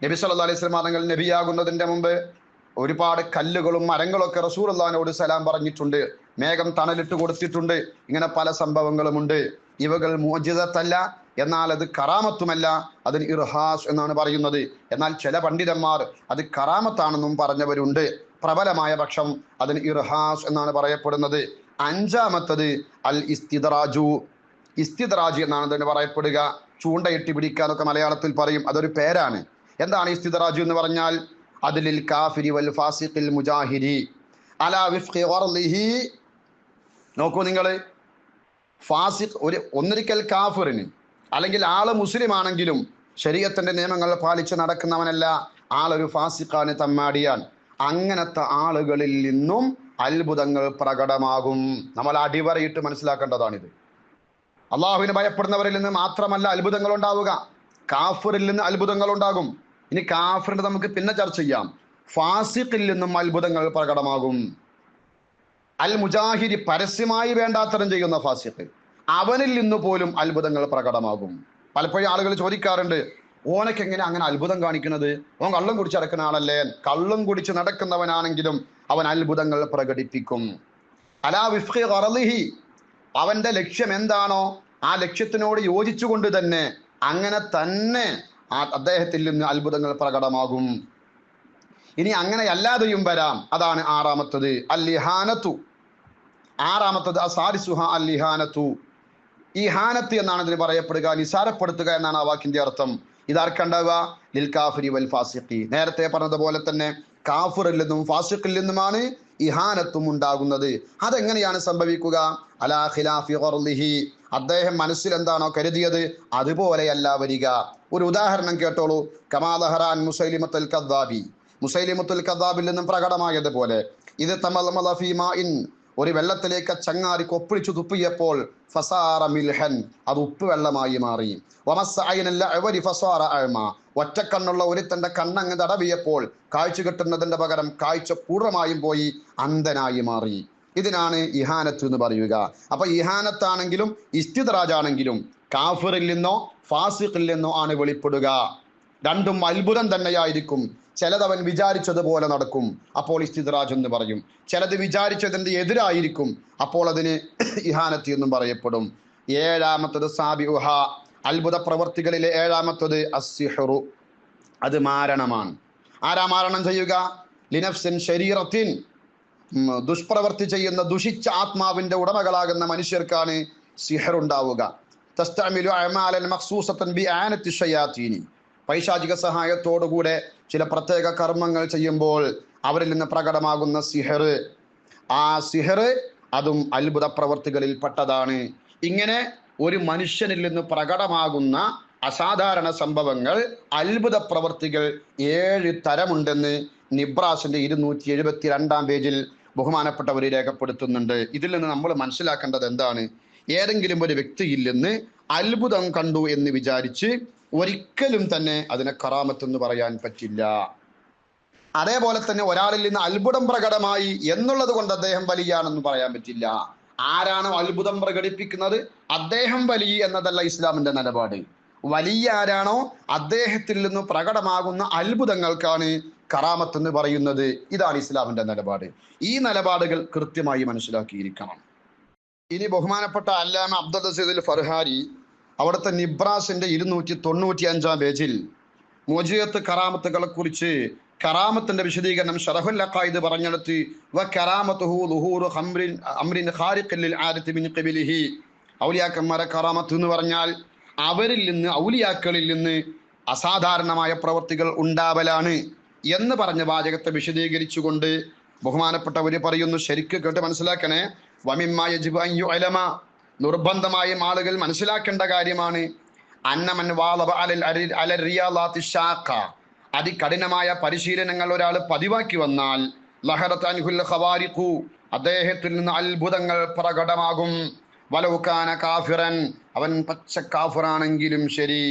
നബി സല്ലല്ലാഹു അലൈഹി വസല്ലം തങ്ങൾ നബിയാകുന്നതിന്റെ മുമ്പ് ഒരുപാട് കല്ലുകളും മരങ്ങളൊക്കെ റസൂലുള്ളാഹിനോട് സലാം പറഞ്ഞിട്ടുണ്ട്. മേഘം തണലിട്ട് കൊടുത്തിട്ടുണ്ട്. ഇങ്ങനെ പല സംഭവങ്ങളുമുണ്ട്. ഇവകൾ മുഅ്ജിസത്തല്ല, എന്നാൽ അത് കറാമത്തുമല്ല. അതിന് ഇർഹാസ് എന്നാണ് പറയുന്നത്. എന്നാൽ ചില പണ്ഡിതന്മാർ അത് കറാമത്താണെന്നും പറഞ്ഞവരുണ്ട്. പ്രബലമായ പക്ഷം അതിന് ഇർഹാസ് എന്നാണ് പറയപ്പെടുന്നത്. അഞ്ചാമത്തത് അൽ ഇസ്തിദ്റാജു. ഇസ്തിദ്റാജ് എന്നാണ് അതിന് പറയപ്പെടുക. ചൂണ്ടയിട്ട് പിടിക്കാനൊക്കെ മലയാളത്തിൽ പറയും. അതൊരു പേരാണ്. എന്താണ് ഇസ്തിദ്റാജ് എന്ന് പറഞ്ഞാൽ? അതിലിൽ കാഫിരി വൽ ഫാസിഖിൽ മുജാഹിരി അലാ വിഫ്ഖി ഖർലിഹി. നോക്കൂ നിങ്ങൾ, ഫാസിഖ് ഒന്നിരിക്കൽ കാഫിറിന്, അല്ലെങ്കിൽ ആള് മുസ്ലിം ആണെങ്കിലും ശരീഅത്തിന്റെ നിയമങ്ങൾ പാലിച്ച് നടക്കുന്നവനല്ല, ആളൊരു ഫാസിഖാണ്, തമ്മാടിയാൻ. അങ്ങനത്തെ ആളുകളിൽ നിന്നും അത്ഭുതങ്ങൾ പ്രകടമാകും. നമ്മൾ അടിവരയിട്ട് മനസ്സിലാക്കേണ്ടതാണിത്. അള്ളാഹുവിനെ ഭയപ്പെടുന്നവരിൽ നിന്ന് മാത്രമല്ല അത്ഭുതങ്ങൾ ഉണ്ടാവുക, കാഫിറിൽ നിന്ന് അത്ഭുതങ്ങൾ ഉണ്ടാകും. ഇനി കാഫിറിന്റെ നമുക്ക് പിന്നെ ചർച്ച ചെയ്യാം. ഫാസിഖിൽ നിന്നും അത്ഭുതങ്ങൾ പ്രകടമാകും. അൽ മുജാഹിരി, പരസ്യമായി വേണ്ടാത്തരം ചെയ്യുന്ന ഫാസിഖ്, അവനിൽ നിന്ന് പോലും അത്ഭുതങ്ങൾ പ്രകടമാകും. പലപ്പോഴും ആളുകൾ ചോദിക്കാറുണ്ട്, ഓനക്ക് എങ്ങനെ അങ്ങനെ അത്ഭുതം കാണിക്കുന്നത്? ഓൻ കള്ളം കുടിച്ച് നടക്കുന്ന ആളല്ലേ? കള്ളം കുടിച്ച് നടക്കുന്നവനാണെങ്കിലും അവൻ അത്ഭുതങ്ങൾ പ്രകടിപ്പിക്കും. അലാ വിഫ്ഖി ഖർലിഹി, അവന്റെ ലക്ഷ്യം എന്താണോ ആ ലക്ഷ്യത്തിനോട് യോജിച്ചുകൊണ്ട് തന്നെ അങ്ങനെ തന്നെ അദ്ദേഹത്തിൽ നിന്ന് അത്ഭുതങ്ങൾ പ്രകടമാകും. ഇനി അങ്ങനെ അല്ലാതെയും വരാം. അതാണ് ആറാമത്തത് അൽ ഇഹാനത്തു. ആറാമത്തത് അസാരിസുഹ അൽ ഇഹാനത്തു. ഇഹാനത്ത് എന്നാണ് ഇതിന് പറയപ്പെടുക, നിസാരപ്പെടുത്തുക എന്നാണ് ആ വാക്കിന്റെ അർത്ഥം. ഇതാർക്കുണ്ടാവുക? ലിൽ കാഫിരി വൽ ഫാസിഖി. നേരത്തെ പറഞ്ഞതുപോലെ തന്നെ കാഫിറിൽ നിന്നും ഫാസിഖിൽ നിന്നുമാണ് ഇഹാനത്തും ഉണ്ടാകുന്നത്. അതെങ്ങനെയാണ് സംഭവിക്കുക? അലാ ഖിലാഫി ഖർലിഹി, അദ്ദേഹം മനസ്സിൽ എന്താണോ കരുതിയത് അതുപോലെയല്ല വരിക. ഒരു ഉദാഹരണം കേട്ടോളൂ. കമാ ദഹറാൻ മുസൈലിമത്തുൽ കദ്ദാബി, മുസൈലിമത്തുൽ കദ്ദാബിൽ നിന്നും പ്രകടമായതുപോലെ, ഇത് തമൽമല ഫീ മാഇൻ, ഒരു വെള്ളത്തിലേക്ക് ചങ്ങാരി കൊപ്പിളിച്ചു തുപ്പിയപ്പോൾ ഫസാറ മിൽഹൻ, അത് ഉപ്പ് വെള്ളമായി മാറി. ഒറ്റക്കണ്ണുള്ള ഒരുത്തന്റെ കണ്ണങ്ങ് തടവിയപ്പോൾ കാഴ്ച കിട്ടുന്നതിന്റെ പകരം കാഴ്ച പൂർണ്ണമായും പോയി അന്ധനായി മാറി. ഇതിനാണ് ഇഹാനത്ത് എന്ന് പറയുക. അപ്പൊ ഇഹാനത്താണെങ്കിലും ഇസ്തിദ്റാജാണെങ്കിലും കാഫിറിൽ നിന്നോ ഫാസിഖിൽ നിന്നോ ആണ് വെളിപ്പെടുക. രണ്ടും അത്ഭുതം തന്നെയായിരിക്കും. ചിലതവൻ വിചാരിച്ചതുപോലെ നടക്കും, അപ്പോൾ ഇസ്തിദ്റാജ് എന്ന് പറയും. ചിലത് വിചാരിച്ചതിന്റെ എതിരായിരിക്കും, അപ്പോൾ അതിന് ഇഹാനത്ത് എന്നും പറയപ്പെടും. ഏഴാമത്തത് സാബിഉഹ, അത്ഭുത പ്രവർത്തികളിലെ ഏഴാമത്തത് അസ്സിഹ്റു, അത് മാരണമാണ്. ആരാ മാരണം ചെയ്യുക? ലിനഫ്സിൻ ശരീറത്തിൻ, ദുഷ്പ്രവർത്തി ചെയ്യുന്ന ദുഷിച്ച ആത്മാവിന്റെ ഉടമകളാകുന്ന മനുഷ്യർക്കാണ് സിഹർ ഉണ്ടാവുക. തസ്തഅമിലു അഅമാലൻ മഖ്സൂസത്തൻ ബിആനത്തി ശയാതീനി, പൈശാചിക സഹായത്തോടുകൂടെ ചില പ്രത്യേക കർമ്മങ്ങൾ ചെയ്യുമ്പോൾ അവരിൽ നിന്ന് പ്രകടമാകുന്ന സിഹർ, ആ സിഹർ അതും അത്ഭുത പ്രവർത്തികളിൽ പെട്ടതാണ്. ഇങ്ങനെ ഒരു മനുഷ്യനിൽ നിന്ന് പ്രകടമാകുന്ന അസാധാരണ സംഭവങ്ങൾ, അത്ഭുത പ്രവർത്തികൾ 7 തരമുണ്ടെന്ന് നിബ്രാസിന്റെ 272 പേജിൽ ബഹുമാനപ്പെട്ടവർ രേഖപ്പെടുത്തുന്നുണ്ട്. ഇതിൽ നിന്ന് നമ്മൾ മനസ്സിലാക്കേണ്ടത് എന്താണ്? ഏതെങ്കിലും ഒരു വ്യക്തിയിൽ നിന്ന് അത്ഭുതം കണ്ടു എന്ന് വിചാരിച്ച് ഒരിക്കലും തന്നെ അതിനെ കറാമത്ത് എന്ന് പറയാൻ പറ്റില്ല. അതേപോലെ തന്നെ ഒരാളിൽ നിന്ന് അത്ഭുതം പ്രകടമായി എന്നുള്ളത് കൊണ്ട് അദ്ദേഹം വലിയാണെന്ന് പറയാൻ പറ്റില്ല. ആരാണോ അത്ഭുതം പ്രകടിപ്പിക്കുന്നത് അദ്ദേഹം വലിയ എന്നതല്ല ഇസ്ലാമിന്റെ നിലപാട്. വലിയ ആരാണോ അദ്ദേഹത്തിൽ നിന്ന് പ്രകടമാകുന്ന അത്ഭുതങ്ങൾക്കാണ് കറാമത്ത് എന്ന് പറയുന്നത്. ഇതാണ് ഇസ്ലാമിന്റെ നിലപാട്. ഈ നിലപാടുകൾ കൃത്യമായി മനസ്സിലാക്കിയിരിക്കണം. ഇനി ബഹുമാനപ്പെട്ട അല്ലാമ അബ്ദുൽ അസീദ് ഫർഹാരി അവിടുത്തെ നിബ്രാസിന്റെ 295 പേജിൽ മോജിയത്ത് കറാമത്തുകളെ കുറിച്ച് കറാമത്തിന്റെ വിശദീകരണം ശറഹുൽ അഖായിദ് പറഞ്ഞെടുത്ത് വകറാമതുഹു ളുഹൂറു അംറിൻ ഖാരിഖിൻ ലിൽ ആദത്തി മിൻ ഖിബലിഹി. ഔലിയാക്കന്മാരെ കറാമത്ത് എന്ന് പറഞ്ഞാൽ അവരിൽ നിന്ന്, ഔലിയാക്കളിൽ നിന്ന് അസാധാരണമായ പ്രവൃത്തികൾ ഉണ്ടാവലാണ് എന്ന് പറഞ്ഞ വാചകത്തെ വിശദീകരിച്ചുകൊണ്ട് ബഹുമാനപ്പെട്ടവര് പറയുന്നു, ശരിക്ക് കേട്ട് മനസ്സിലാക്കണേ. വമിമ്മാ യജിബു അൻ യുഅലമ, നിർബന്ധമായും ആളുകൾ മനസ്സിലാക്കേണ്ട കാര്യമാണ്, അന്നമൻ വാളബ അലൽ റിയാളാത്തി ഷാഖ, അതികഠിനമായ പരിശീലനങ്ങൾ ഒരാൾ പതിവാക്കി വന്നാൽ ലഹറത്ത് അൻഹുൽ ഖവാരിഖു, അദ്ദേഹത്തിൽ നിന്ന് അത്ഭുതങ്ങൾ പ്രകടമാകും. വലൗകാന കാഫിറൻ, അവൻ പച്ച കാഫിറാണെങ്കിലും ശരി.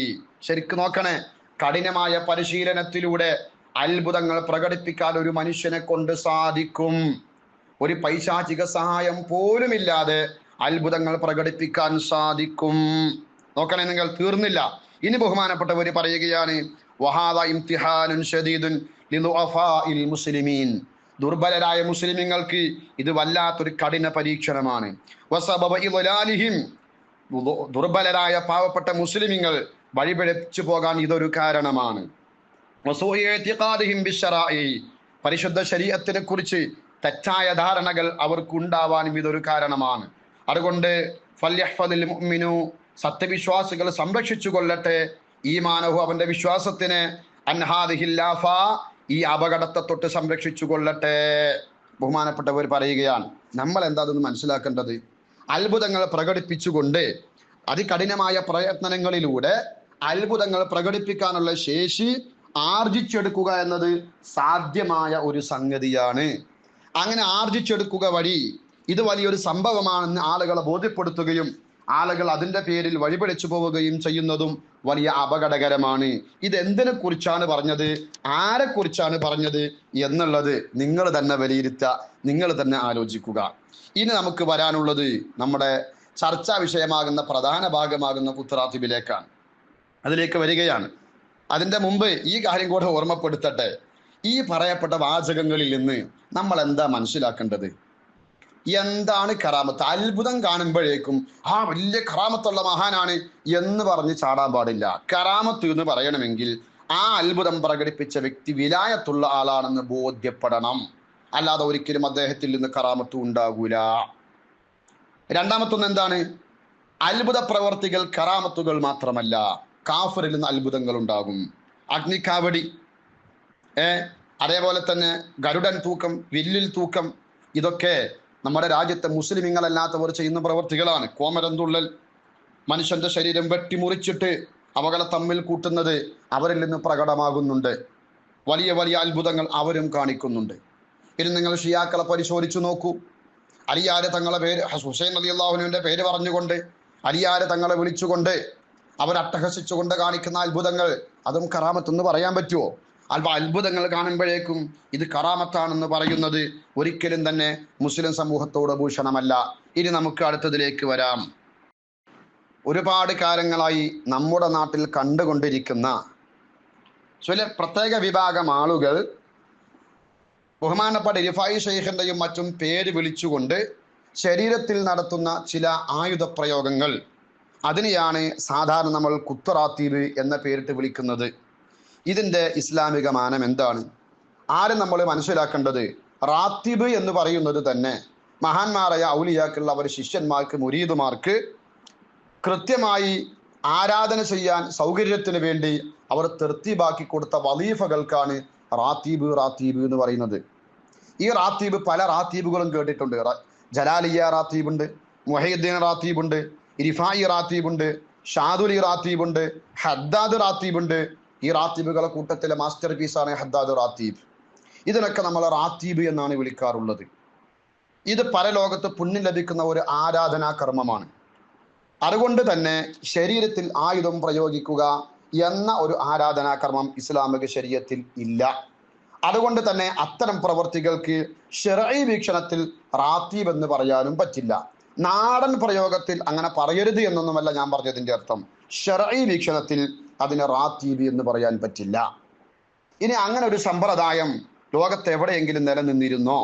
ശരിക്ക് നോക്കണേ, കഠിനമായ പരിശീലനത്തിലൂടെ അത്ഭുതങ്ങൾ പ്രകടിപ്പിക്കാൻ ഒരു മനുഷ്യനെ കൊണ്ട് സാധിക്കും. ഒരു പൈശാചിക സഹായം പോലുമില്ലാതെ അത്ഭുതങ്ങൾ പ്രകടിപ്പിക്കാൻ സാധിക്കും. നോക്കണേ, നിങ്ങൾ തീർന്നില്ല. ഇനി ബഹുമാനപ്പെട്ടവർ പറയുകയാണ്, വഹാദ ഇംതിഹാനുൻ ശദീദുൻ ലിളുഅഫാഇൽ മുസ്ലിമീൻ, ദുർബലരായ മുസ്ലിമീങ്ങൾക്ക് ഇത് വല്ലാത്തൊരു കഠിന പരീക്ഷണമാണ്. വസബബ ഇളലാലിഹിം, ദുർബലരായ പാവപ്പെട്ട മുസ്ലിമീങ്ങൾ വഴിപിഴച്ചു പോകാൻ ഇതൊരു കാരണമാണ്. വസൂഇഅ്തിഖാദിഹിം ബിശ്ശറാഇ, പരിശുദ്ധ ശരീഅത്തിനെ കുറിച്ച് തെറ്റായ ധാരണകൾ അവർക്കുണ്ടാവാനും ഇതൊരു കാരണമാണ്. അതുകൊണ്ട് ഫല്യഹ്ഫദിൽ മുഅ്മിനു, സത്യവിശ്വാസികൾ സംരക്ഷിച്ചു കൊള്ളട്ടെ, ഈമാനഹു, അവന്റെ വിശ്വാസത്തിന്, അൻഹാദിഹിൽ ആഫ, ഈ അപകടത്തെ തൊട്ട് സംരക്ഷിച്ചു കൊള്ളട്ടെ. ബഹുമാനപ്പെട്ടവർ പറയുകയാണ്, നമ്മൾ എന്താ അതൊന്ന് മനസ്സിലാക്കേണ്ടത്? അത്ഭുതങ്ങൾ പ്രകടിപ്പിച്ചുകൊണ്ട് അതികഠിനമായ പ്രയത്നങ്ങളിലൂടെ അത്ഭുതങ്ങൾ പ്രകടിപ്പിക്കാനുള്ള ശേഷി ആർജിച്ചെടുക്കുക എന്നത് സാധ്യമായ ഒരു സംഗതിയാണ്. അങ്ങനെ ആർജിച്ചെടുക്കുക വഴി ഇത് വലിയൊരു സംഭവമാണെന്ന് ആളുകളെ ബോധ്യപ്പെടുത്തുകയും ആളുകൾ അതിൻ്റെ പേരിൽ വഴിപിഴച്ചു പോവുകയും ചെയ്യുന്നതും വലിയ അപകടകരമാണ്. ഇത് എന്തിനെ കുറിച്ചാണ് പറഞ്ഞത്, ആരെക്കുറിച്ചാണ് പറഞ്ഞത് എന്നുള്ളത് നിങ്ങൾ തന്നെ വിലയിരുത്തുക, നിങ്ങൾ തന്നെ ആലോചിക്കുക. ഇനി നമുക്ക് വരാനുള്ളത് നമ്മുടെ ചർച്ചാ വിഷയമാകുന്ന പ്രധാന ഭാഗമാകുന്ന ഖുത്റാത്തിബിലേക്കാണ്. അതിലേക്ക് വരികയാണ്. അതിൻ്റെ മുമ്പ് ഈ കാര്യം കൂടെ ഓർമ്മപ്പെടുത്തട്ടെ. ഈ പറയപ്പെട്ട വാചകങ്ങളിൽ നിന്ന് നമ്മൾ എന്താ മനസ്സിലാക്കേണ്ടത്? എന്താണ് കറാമത്ത്? അത്ഭുതം കാണുമ്പോഴേക്കും വലിയ കറാമത്തുള്ള മഹാനാണ് എന്ന് പറഞ്ഞ് ചാടാൻ പാടില്ല. കറാമത്ത് എന്ന് പറയണമെങ്കിൽ ആ അത്ഭുതം പ്രകടിപ്പിച്ച വ്യക്തി വിലായത്തുള്ള ആളാണെന്ന് ബോധ്യപ്പെടണം. അല്ലാതെ ഒരിക്കലും അദ്ദേഹത്തിൽ നിന്ന് കറാമത്ത് ഉണ്ടാകൂല. രണ്ടാമത്തൊന്ന് എന്താണ്? അത്ഭുത പ്രവർത്തികൾ കറാമത്തുകൾ മാത്രമല്ല, കാഫിറിൽ നിന്ന് അത്ഭുതങ്ങൾ ഉണ്ടാകും. അഗ്നിക്കാവടി, അതേപോലെ തന്നെ ഗരുഡൻ തൂക്കം, വില്ലിൽ തൂക്കം, ഇതൊക്കെ നമ്മുടെ രാജ്യത്തെ മുസ്ലിമീങ്ങളല്ലാത്തവർ ചെയ്യുന്ന പ്രവർത്തികളാണ്. കോമരം തുള്ളൽ, മനുഷ്യന്റെ ശരീരം വെട്ടിമുറിച്ചിട്ട് അവകളെ തമ്മിൽ കൂട്ടുന്നത് അവരിൽ നിന്ന് പ്രകടമാകുന്നുണ്ട്. വലിയ വലിയ അത്ഭുതങ്ങൾ അവരും കാണിക്കുന്നുണ്ട്. ഇനി നിങ്ങൾ ഷിയാക്കളെ പരിശോധിച്ചു നോക്കൂ. അലിയാരെ തങ്ങളെ പേര്, ഹുസൈൻ റളിയല്ലാഹുവിന്റെ പേര് പറഞ്ഞുകൊണ്ട് അലിയാരെ തങ്ങളെ വിളിച്ചുകൊണ്ട് അവരട്ടഹസിച്ചുകൊണ്ട് കാണിക്കുന്ന അത്ഭുതങ്ങൾ, അതും കറാമത്തെന്ന് പറയാൻ പറ്റുമോ? അത്ഭുതങ്ങൾ കാണുമ്പോഴേക്കും ഇത് കറാമത്താണെന്ന് പറയുന്നത് ഒരിക്കലും തന്നെ മുസ്ലിം സമൂഹത്തോട് ഭൂഷണമല്ല. ഇനി നമുക്ക് അടുത്തതിലേക്ക് വരാം. ഒരുപാട് കാലങ്ങളായി നമ്മുടെ നാട്ടിൽ കണ്ടുകൊണ്ടിരിക്കുന്ന ചില പ്രത്യേക വിഭാഗം ആളുകൾ ബഹുമാനപ്പെട്ട റിഫായി ഷെയ്ഖിൻ്റെയും മറ്റും പേര് വിളിച്ചുകൊണ്ട് ശരീരത്തിൽ നടത്തുന്ന ചില ആയുധ പ്രയോഗങ്ങൾ, അതിനെയാണ് സാധാരണ നമ്മൾ ഖുത്റാത്തീബ് എന്ന പേരിട്ട് വിളിക്കുന്നത്. ഇതിൻ്റെ ഇസ്ലാമിക മാനം എന്താണ്? ആരും നമ്മൾ മനസ്സിലാക്കേണ്ടത്, റാത്തീബ് എന്ന് പറയുന്നത് തന്നെ മഹാന്മാരായ ഔലിയാക്കൾ അവർ ശിഷ്യന്മാർക്ക്, മുരീദുമാർക്ക് കൃത്യമായി ആരാധന ചെയ്യാൻ സൗകര്യത്തിന് വേണ്ടി അവർ തെർത്തീബാക്കി കൊടുത്ത വലീഫകൾക്കാണ് റാത്തീബ് എന്ന് പറയുന്നത്. ഈ റാത്തീബ് പല റാത്തീബുകളും കേട്ടിട്ടുണ്ട്. ജലാലിയ റാത്തീബുണ്ട്, മുഹയ്യദ്ദീൻ റാത്തീബുണ്ട്, റിഫായി റാത്തീബുണ്ട്, ഷാദുലി റാത്തീബുണ്ട്, ഹദ്ദാദ് റാത്തീബുണ്ട്. ഈ റാത്തീബുകളെ കൂട്ടത്തിലെ മാസ്റ്റർ പീസാണ് ഹദ്ദാദ് റാത്തീബ്. ഇതിനൊക്കെ നമ്മൾ റാത്തീബ് എന്നാണ് വിളിക്കാറുള്ളത്. ഇത് പരലോകത്ത് പുണ്യം ലഭിക്കുന്ന ഒരു ആരാധനാ കർമ്മമാണ്. അതുകൊണ്ട് തന്നെ ശരീരത്തിൽ ആയുധം പ്രയോഗിക്കുക എന്ന ഒരു ആരാധനാ കർമ്മം ഇസ്ലാമിക ശരീഅത്തിൽ ഇല്ല. അതുകൊണ്ട് തന്നെ അത്തരം പ്രവർത്തികൾക്ക് ശർഈ വീക്ഷണത്തിൽ റാത്തീബ് എന്ന് പറയാനും പറ്റില്ല. നാടൻ പ്രയോഗത്തിൽ അങ്ങനെ പറയരുത് എന്നൊന്നുമല്ല ഞാൻ പറഞ്ഞതിൻ്റെ അർത്ഥം. ശർഈ വീക്ഷണത്തിൽ അതിന് റാത്തീബ് എന്ന് പറയാൻ പറ്റില്ല. ഇനി അങ്ങനെ ഒരു സമ്പ്രദായം ലോകത്ത് എവിടെയെങ്കിലും നിലനിന്നിരുന്നോ?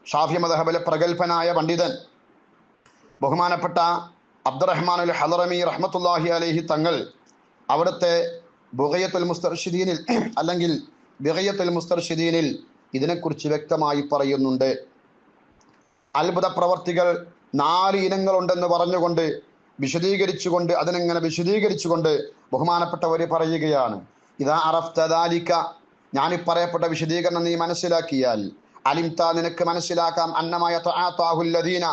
ഷാഫി മദ്ഹബിലെ പ്രഗത്ഭനായ പണ്ഡിതൻ ബഹുമാനപ്പെട്ട അബ്ദുറഹ്മാൻ അൽ ഹളറമി റഹ്മത്തുള്ളാഹി അലൈഹി തങ്ങൾ അവിടുത്തെ ബുഗയത്തുൽ മുസ്തർഷിദീനിൽ അല്ലെങ്കിൽ ബിഗയത്തുൽ മുസ്തർഷിദീനിൽ ഇതിനെക്കുറിച്ച് വ്യക്തമായി പറയുന്നുണ്ട്. അത്ഭുത പ്രവർത്തികൾ 4 ഇനങ്ങളുണ്ടെന്ന് പറഞ്ഞുകൊണ്ട് വിശദീകരിച്ചുകൊണ്ട് വിശദീകരിച്ചുകൊണ്ട് ബഹുമാനപ്പെട്ടവർ പറയുകയാണ്, ഇദാ അറഫ്ത ദാലിക, ഞാനീ പറയപ്പെട്ട വിശദീകരണം നീ മനസ്സിലാക്കിയാൽ, അലിംത, നിനക്ക് മനസ്സിലാക്കാം, അന്നമായ തആതാഹുല്ലദീന,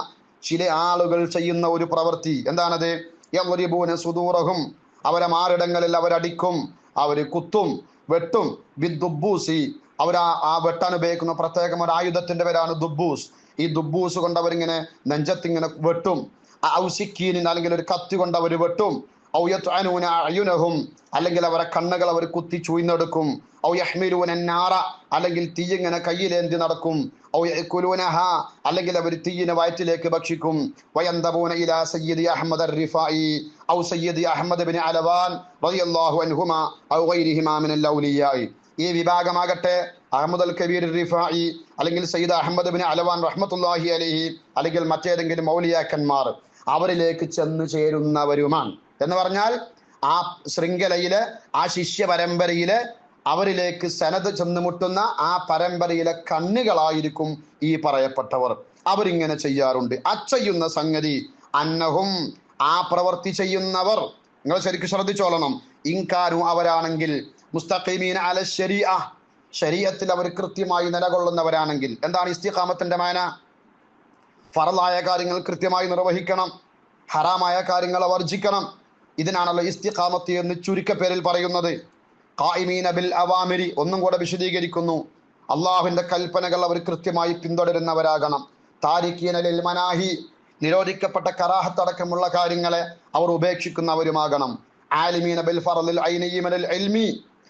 ചില ആളുകൾ ചെയ്യുന്ന ഒരു പ്രവൃത്തി. എന്താണത്? യദ്രിബൂന സുദൂറഹും, അവരെ മാറിടങ്ങളിൽ അവരടിക്കും, അവർ കുത്തും, വെട്ടും. ബിദ്ദുബൂസി, അവർ ആ വെട്ടാൻ ഉപയോഗിക്കുന്ന പ്രത്യേകം ഒരു ആയുധത്തിന്റെ പേരാണ് ദുബൂസ്. ഈ ദുബൂസ് കൊണ്ട് അവരിങ്ങനെ നെഞ്ചത്തിങ്ങനെ വെട്ടും. ഔസിക്കീനിൻ, അല്ലെങ്കിൽ ഒരു കത്തി കൊണ്ട് അവർ വെട്ടും. ഔ യത്അനൂന അയുനഹും, അല്ലെങ്കിൽ അവരെ കണ്ണുകൾ അവർ കുത്തി ചൂഴ്ന്നെടുക്കും. ഔ യഹ്മിലൂന നാറ, അല്ലെങ്കിൽ തീയിങ്ങനെ കയ്യിലേന്തി നടക്കും. ഔ യഅകുലൂനഹ, അല്ലെങ്കിൽ അവർ തീയിനെ വയറ്റിലേക്ക് ഭക്ഷിക്കും. വയന്തബൂന ഇലാ സയ്യിദി അഹ്മദ് അർ-റിഫായി ഔ സയ്യിദി അഹ്മദ് ഇബ്നു അലവാൻ റളിയല്ലാഹു അൻഹുമാ ഔ ഗൈരിഹിമാ മിനൽ ഔലിയായി. ഈ വിഭാഗമാകട്ടെ അഹ്മദ് അൽ കബീർ റിഫായി, അല്ലെങ്കിൽ സയ്യിദ് അഹ്മദ് ഇബ്നു അലവാൻ റഹ്മത്തുള്ളാഹി അലൈഹി, അല്ലെങ്കിൽ മറ്റേതെങ്കിലും മൗലിയാക്കന്മാർ, അവരിലേക്ക് ചെന്നു ചേരുന്നവരുമാണ്. എന്ന് പറഞ്ഞാൽ ആ ശൃംഖലയിലെ, ആ ശിഷ്യ പരമ്പരയിലെ അവരിലേക്ക് സനത് ചെന്നുമുട്ടുന്ന ആ പരമ്പരയിലെ കണ്ണികളായിരിക്കും ഈ പറയപ്പെട്ടവർ. അവരിങ്ങനെ ചെയ്യാറുണ്ട്. ചെയ്യുന്ന സംഗതി അന്നഹും, ആ പ്രവൃത്തി ചെയ്യുന്നവർ, നിങ്ങൾ ശരിക്കും ശ്രദ്ധിച്ചോളണം, ഇൻകാരു, അവരാണെങ്കിൽ, മുസ്തഖീമീന അല ശരീഅ, ശരീഅത്തിൽ അവർ കൃത്യമായി നിലകൊള്ളുന്നവരാണെങ്കിൽ. എന്താണ് ഇസ്തിഖാമത്തിന്റെ മാന? ഫർളായ കാര്യങ്ങൾ കൃത്യമായി നിർവഹിക്കണം, ഹറാമായ കാര്യങ്ങൾ വർജിക്കണം. ഇതിനാണല്ലോ ഇസ്തിഖാമത്ത് എന്ന് ചുരുക്കപ്പേരിൽ പറയുന്നത്. ഖായിമീന ബിൽ അവാമിരി, ഒന്നും കൂടെ വിശദീകരിക്കുന്നു, അള്ളാഹുവിന്റെ കൽപ്പനകൾ അവർ കൃത്യമായി പിന്തുടരുന്നവരാകണം. താരിഖീന ലിൽ മനാഹി, നിരോധിക്കപ്പെട്ട കറാഹത്ത് അടക്കമുള്ള കാര്യങ്ങളെ അവർ ഉപേക്ഷിക്കുന്നവരുമാകണം. ആലിമീന ബിൽ ഫർളിൽ ഐനി മിനൽ ഇൽമി,